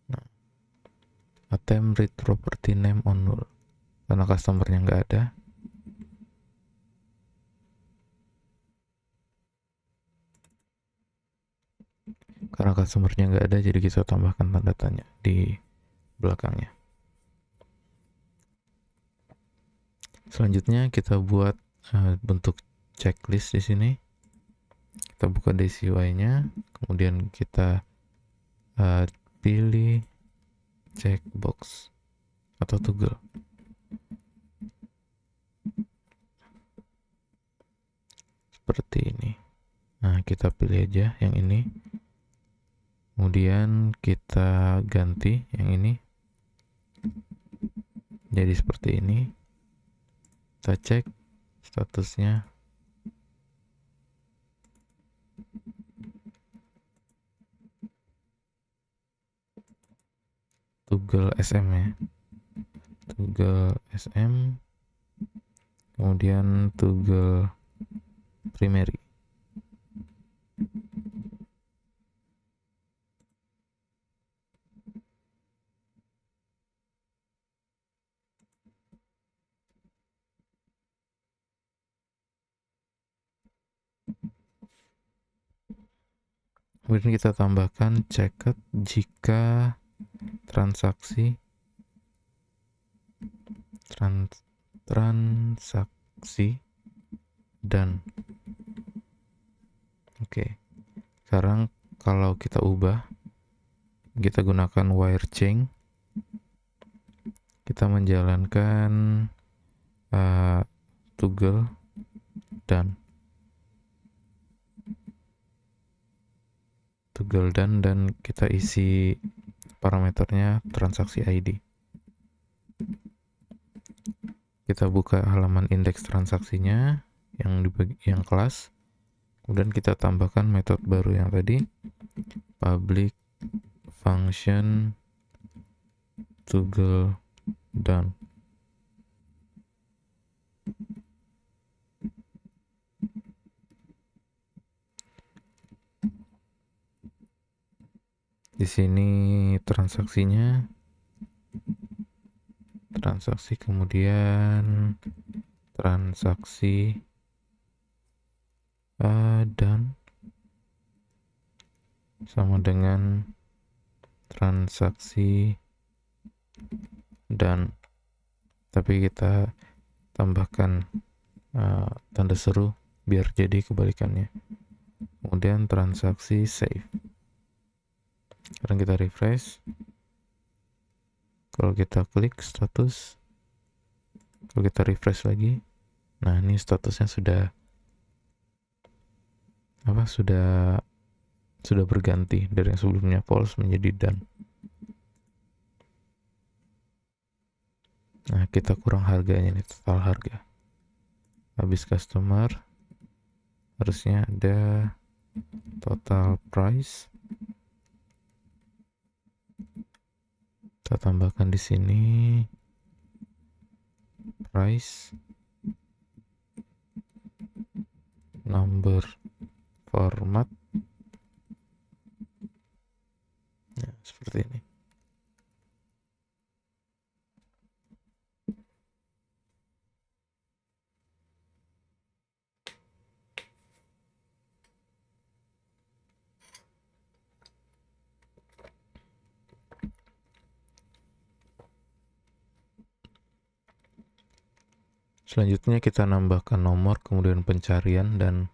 Nah, attempt read property name on null karena customernya nggak ada. Karena customernya nggak ada, jadi kita tambahkan tanda tanya di belakangnya. Selanjutnya kita buat bentuk checklist di sini. Kita buka DCY-nya, kemudian kita pilih checkbox atau toggle. Seperti ini. Nah, kita pilih aja yang ini. Kemudian kita ganti yang ini jadi seperti ini. Kita cek statusnya. Toggle SM ya. Toggle SM. Kemudian toggle primary. Kemudian kita tambahkan checked jika transaksi dan oke. Sekarang kalau kita ubah, kita gunakan wire chain, kita menjalankan toggle dan kita isi parameternya transaksi ID. Kita buka halaman indeks transaksinya yang kelas, kemudian kita tambahkan metode baru yang tadi, public function toggle done. Di sini transaksinya, kemudian transaksi dan sama dengan transaksi dan, tapi kita tambahkan tanda seru biar jadi kebalikannya. Kemudian transaksi save. Sekarang kita refresh. Kalau kita klik status, kalau kita refresh lagi, nah ini statusnya sudah berganti dari yang sebelumnya false menjadi done. Nah, kita kurang harganya nih, total harga. Habis customer, harusnya ada total price. Kita tambahkan di sini price, number, format. Nah, seperti ini. Selanjutnya kita nambahkan nomor, kemudian pencarian dan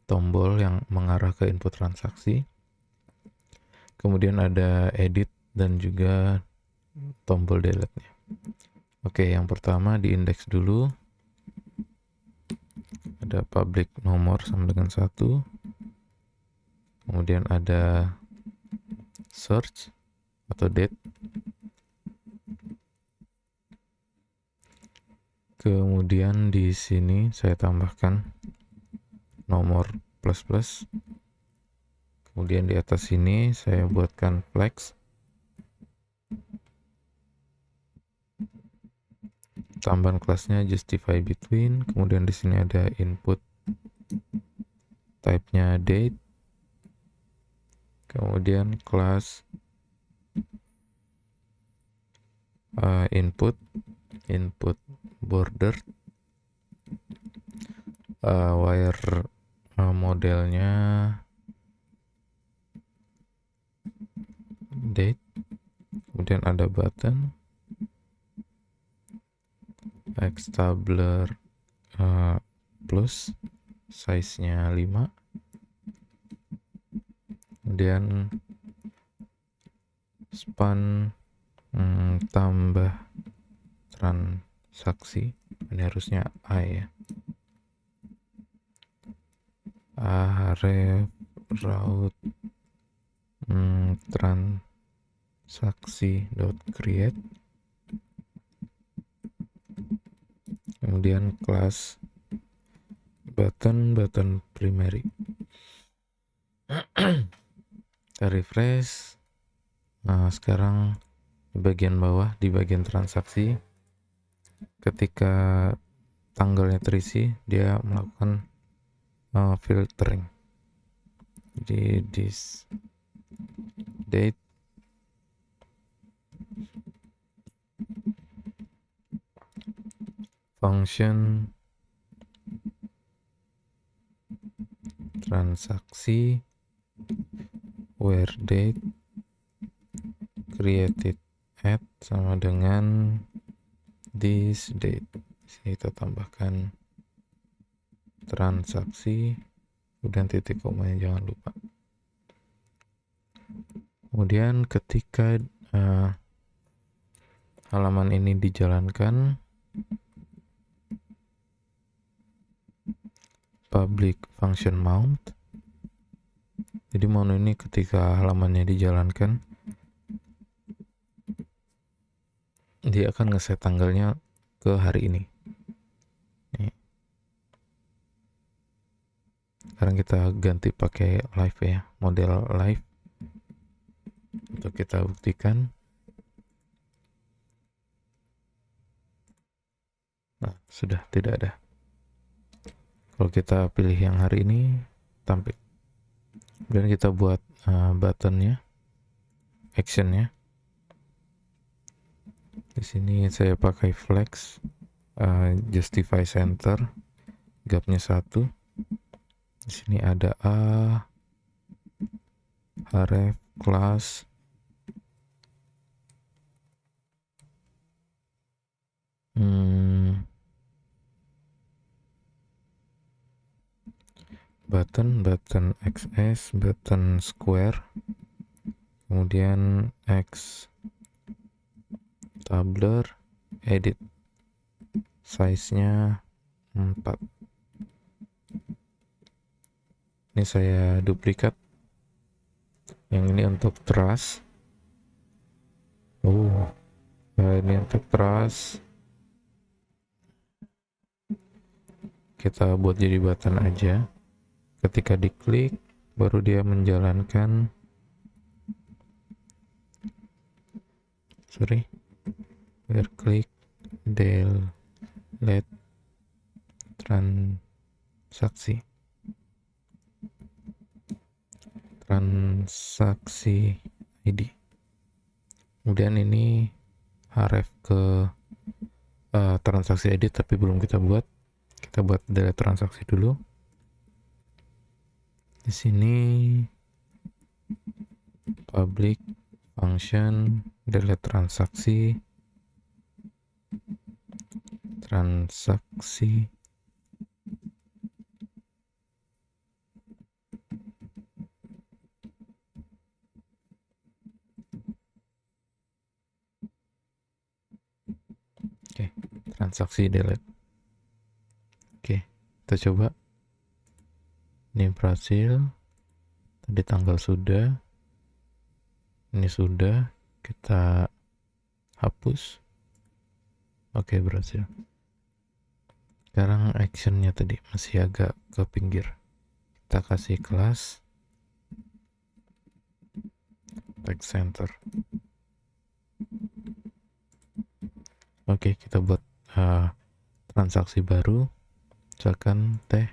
tombol yang mengarah ke input transaksi. Kemudian ada edit dan juga tombol delete-nya. Oke, yang pertama di indeks dulu. Ada public nomor sama dengan 1. Kemudian ada search atau date. Kemudian di sini saya tambahkan nomor plus plus. Kemudian di atas sini saya buatkan flex. Tambahan kelasnya justify between. Kemudian di sini ada input, type-nya date. Kemudian kelas input border, wire modelnya date. Kemudian ada button, xtabler plus, size-nya 5. Kemudian span tambah transaksi, ini harusnya I ya, ref route transaksi dot create. Kemudian kelas button primary. Kita refresh. Nah, sekarang di bagian bawah, di bagian transaksi, ketika tanggalnya terisi, dia melakukan filtering. Jadi this date function transaksi where date created at sama dengan this date. Sini kita tambahkan transaksi, kemudian titik komanya jangan lupa. Kemudian ketika halaman ini dijalankan, public function mount. Jadi mount ini ketika halamannya dijalankan, dia akan ngeset tanggalnya ke hari ini. Nih. Sekarang kita ganti pakai live ya, model live. Untuk kita buktikan. Nah, sudah tidak ada. Kalau kita pilih yang hari ini, tampil. Kemudian kita buat buttonnya, actionnya. Di sini saya pakai flex, justify center, gapnya 1. Di sini ada href class button xs, button square, kemudian x tabler, edit, size-nya 4. Ini saya duplikat. Yang ini untuk truss. Ini untuk truss. Kita buat jadi button aja. Ketika diklik, baru dia menjalankan. Klik delete transaksi ID. Kemudian ini href ke transaksi ID, tapi belum kita buat. Kita buat delete transaksi dulu. Di sini public function delete transaksi transaksi transaksi delete. Oke, kita coba. Ini berhasil. Tadi tanggal sudah. Ini sudah. Kita hapus. Oke, berhasil. Sekarang actionnya tadi masih agak ke pinggir. Kita kasih kelas text center. Oke, kita buat transaksi baru. Misalkan teh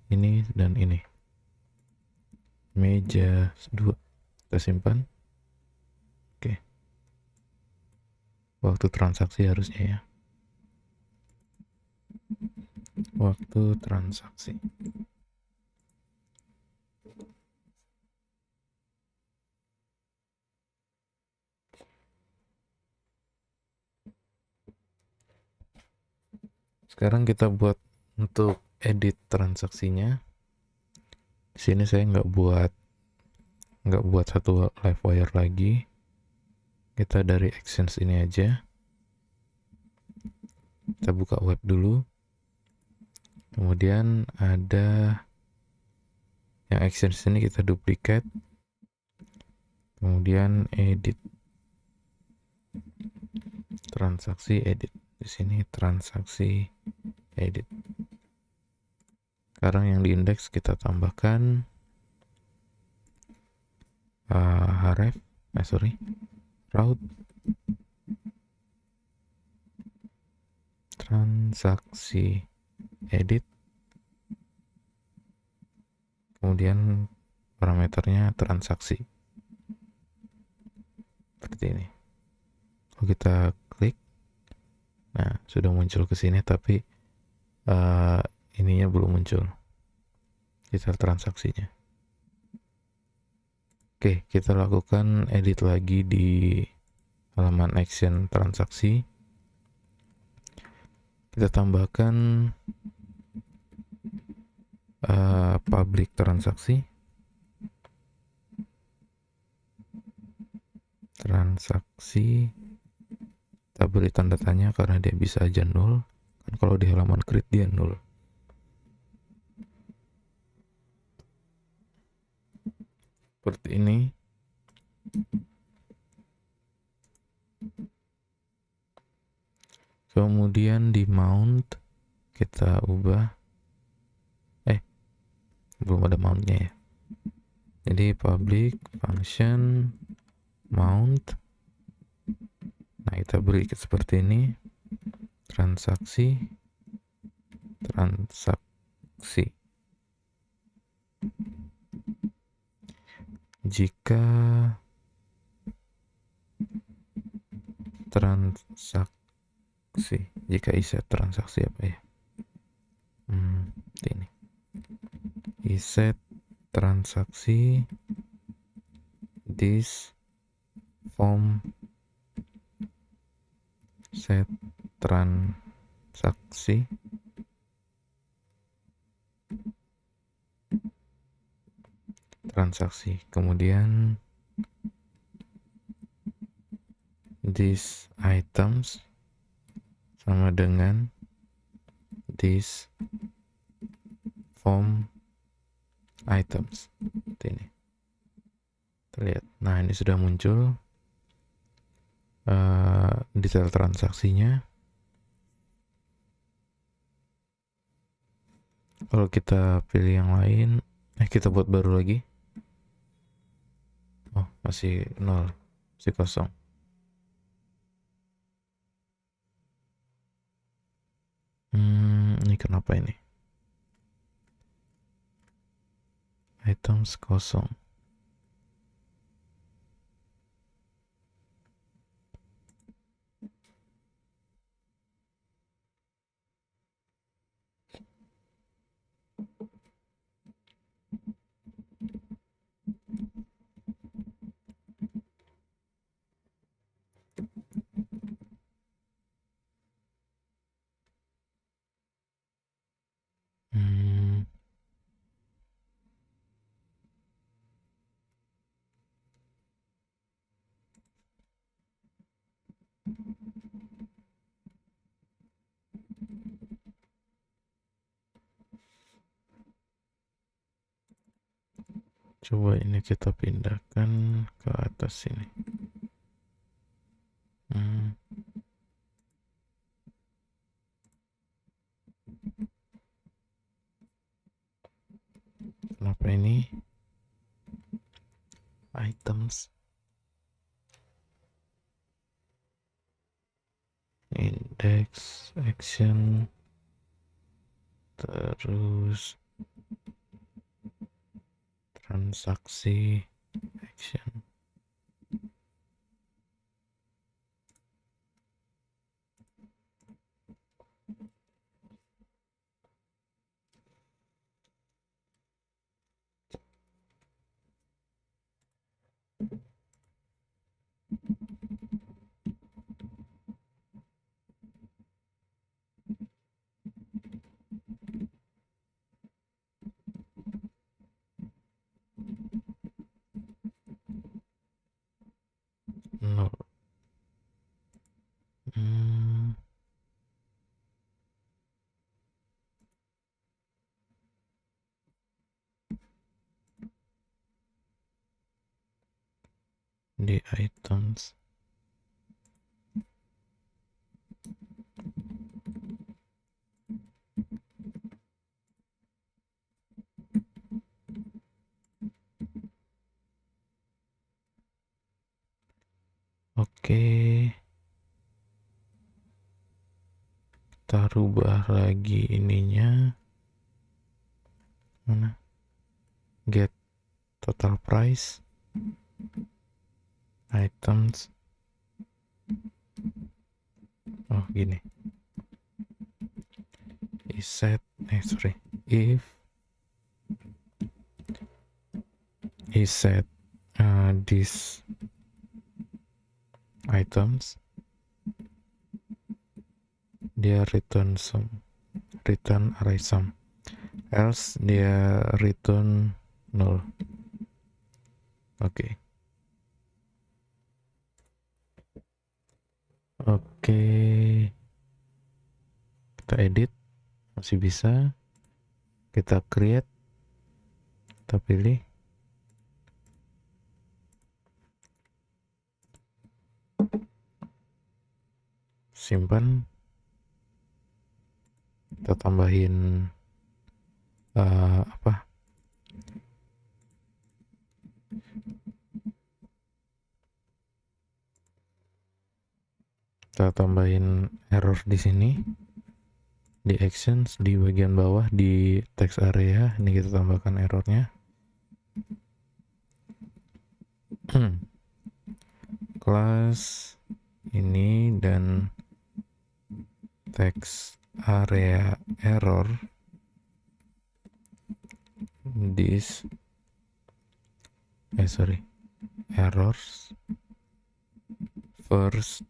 ini dan ini. Meja 2. Kita simpan. Oke. Waktu transaksi harusnya ya. Waktu transaksi. Sekarang kita buat untuk edit transaksinya. Di sini saya nggak buat satu live wire lagi. Kita dari actions ini aja. Kita buka web dulu. Kemudian ada yang actions ini kita duplicate. Kemudian edit. Transaksi edit. Di sini transaksi edit. Sekarang yang diindeks kita tambahkan route transaksi edit, kemudian parameternya transaksi seperti ini. Kalau kita klik, nah sudah muncul ke sini, tapi ininya belum muncul, detail transaksinya. Oke, kita lakukan edit lagi di halaman action transaksi. Kita tambahkan public transaksi, kita beri tanda tanya karena dia bisa aja nol. Kan kalau di halaman create dia nol. Seperti ini. Kemudian di mount kita ubah, belum ada mountnya ya. Jadi public function mount. Nah, kita beri seperti ini. Transaksi. Jika iset transaksi apa ya? Ini. Iset transaksi this form set transaksi kemudian these items sama dengan this form items. Ini terlihat. Nah, ini sudah muncul detail transaksinya. Kalau kita pilih yang lain, kita buat baru lagi. Oh, masih nol, masih kosong. Ini kenapa ini? Items kosong. Coba ini kita pindahkan ke atas sini. Kenapa ini items index action terus transaksi action. Nol. Di items oke, kita rubah lagi ininya, mana, get total price items, oh gini, if set these items, dia return array sum, else dia return null. Oke. Kita edit, masih bisa. Kita create, kita pilih, simpan, kita tambahin kita tambahin error di sini, di actions di bagian bawah di text area ini kita tambahkan errornya. Kelas ini dan text area error this errors first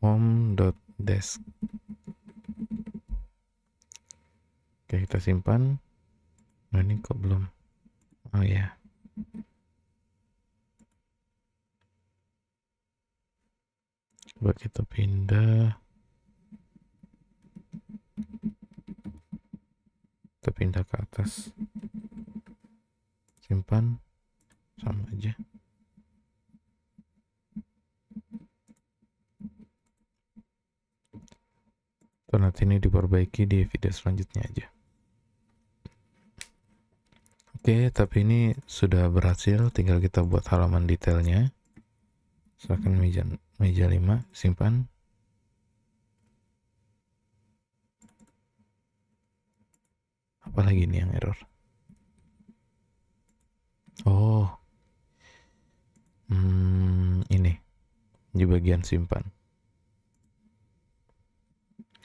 form.desk. Oke, kita simpan. Nah, ini kok belum, oh ya, coba kita pindah ke atas, simpan, sama aja. Tuh, nanti ini diperbaiki di video selanjutnya aja. Oke, tapi ini sudah berhasil, tinggal kita buat halaman detailnya. Misalkan meja 5, simpan. Apalagi nih yang error? Oh, ini di bagian simpan.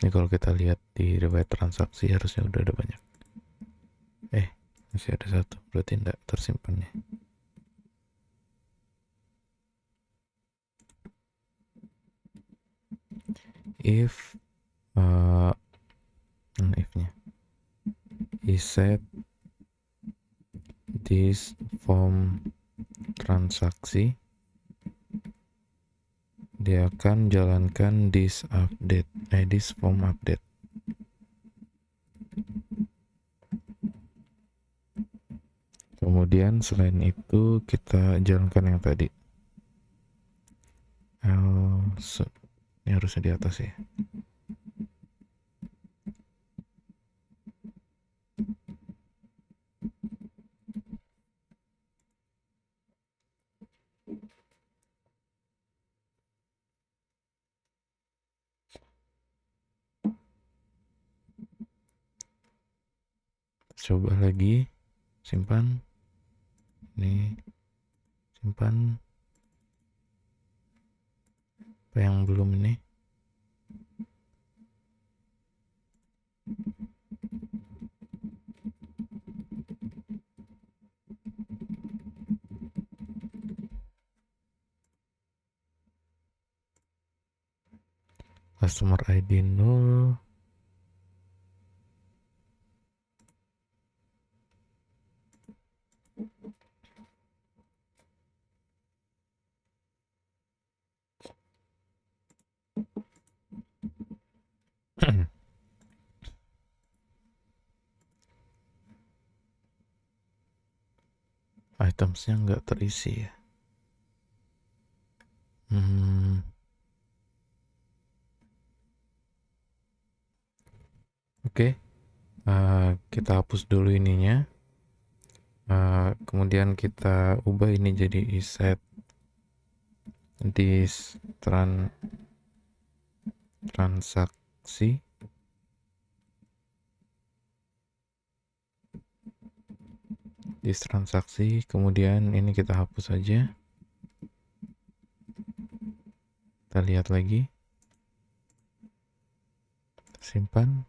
Ini kalau kita lihat di riwayat transaksi harusnya udah ada banyak. Masih ada satu, berarti tidak tersimpan ya. If if-nya is set this form transaksi, dia akan jalankan this form update. Kemudian selain itu kita jalankan yang tadi. Ini harusnya di atas ya. Coba lagi, simpan. Ini simpan. Apa yang belum ini? Customer ID 0. Itemsnya nggak terisi ya. Oke. Kita hapus dulu ininya. Kemudian kita ubah ini jadi set this transaksi. This transaksi, kemudian ini kita hapus saja. Kita lihat lagi. Simpan.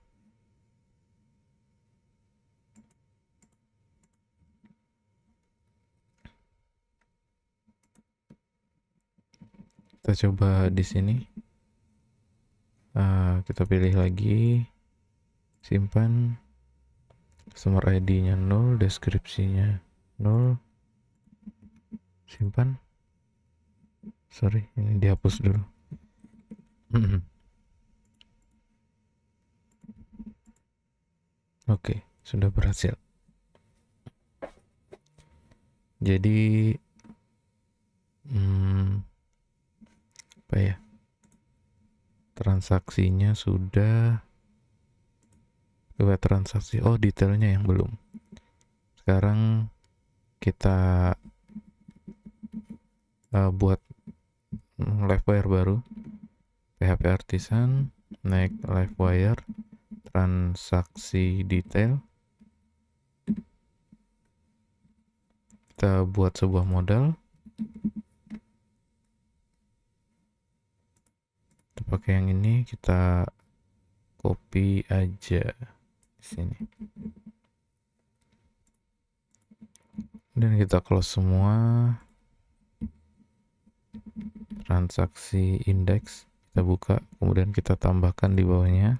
Kita coba di sini. Kita pilih lagi. Simpan. Customer ID-nya 0, deskripsinya 0. Simpan. Sorry, ini dihapus dulu. Oke, sudah berhasil. Jadi apa ya? Transaksinya sudah. Coba transaksi. Oh, detailnya yang belum. Sekarang kita buat Livewire baru. PHP Artisan, naik Livewire, transaksi detail. Kita buat sebuah modal. Kita pakai yang ini, kita copy aja di sini. Dan kita close semua. Transaksi index kita buka, kemudian kita tambahkan di bawahnya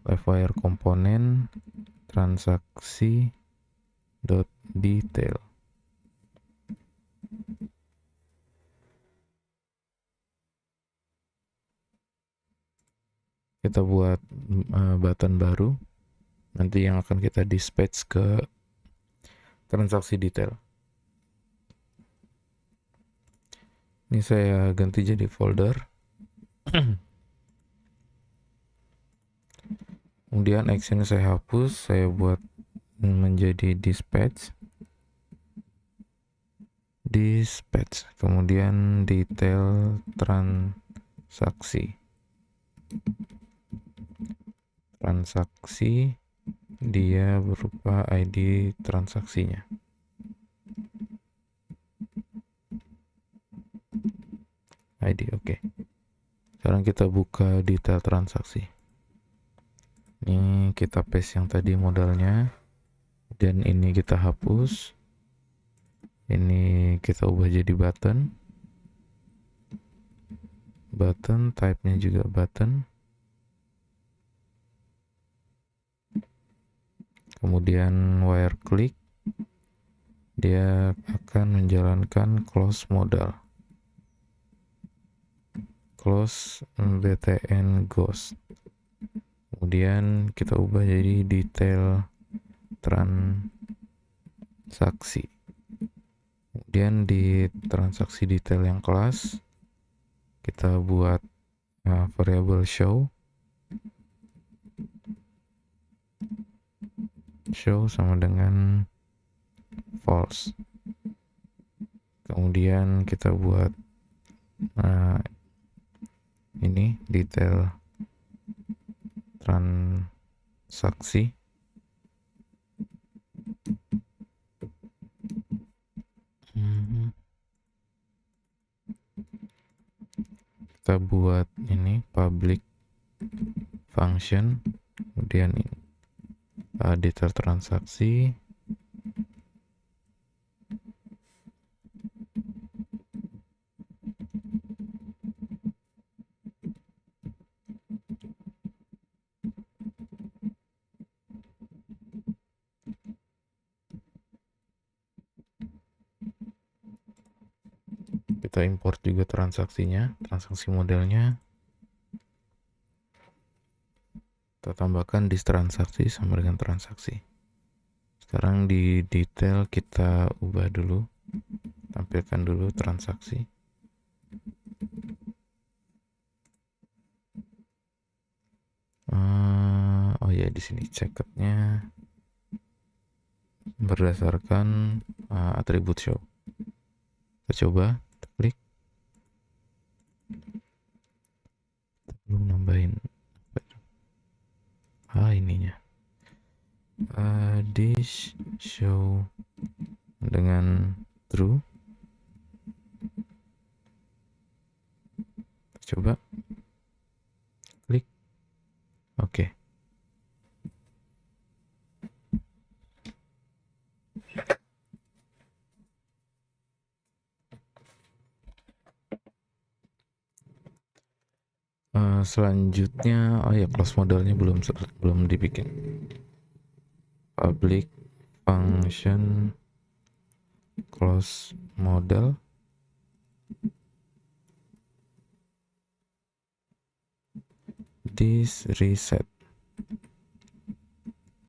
Livewire komponen transaksi .detail. Kita buat button baru nanti yang akan kita dispatch ke transaksi detail. Ini saya ganti jadi folder. Kemudian action saya hapus, saya buat menjadi dispatch. Kemudian detail transaksi. Transaksi dia berupa ID transaksinya. ID, oke. Sekarang kita buka detail transaksi. Ini kita paste yang tadi modalnya, dan ini kita hapus. Ini kita ubah jadi button. Type-nya juga button. Kemudian wire click, dia akan menjalankan close modal. Close btn ghost. Kemudian kita ubah jadi detail saksi. Kemudian di transaksi detail yang kelas kita buat variable show sama dengan false. Kemudian kita buat ini detail transaksi. Kita buat ini public function, kemudian detail transaksi. Kita import juga transaksinya, transaksi modelnya. Kita tambahkan dis transaksi sama dengan transaksi. Sekarang di detail kita ubah dulu, tampilkan dulu transaksi. Oh ya, di sini checkednya berdasarkan atribut show. Kita coba, kita klik. Kita belum nambahin ininya. This show dengan true. Kita coba klik. Oke. Selanjutnya close modelnya belum dibikin. Public function close model. This reset.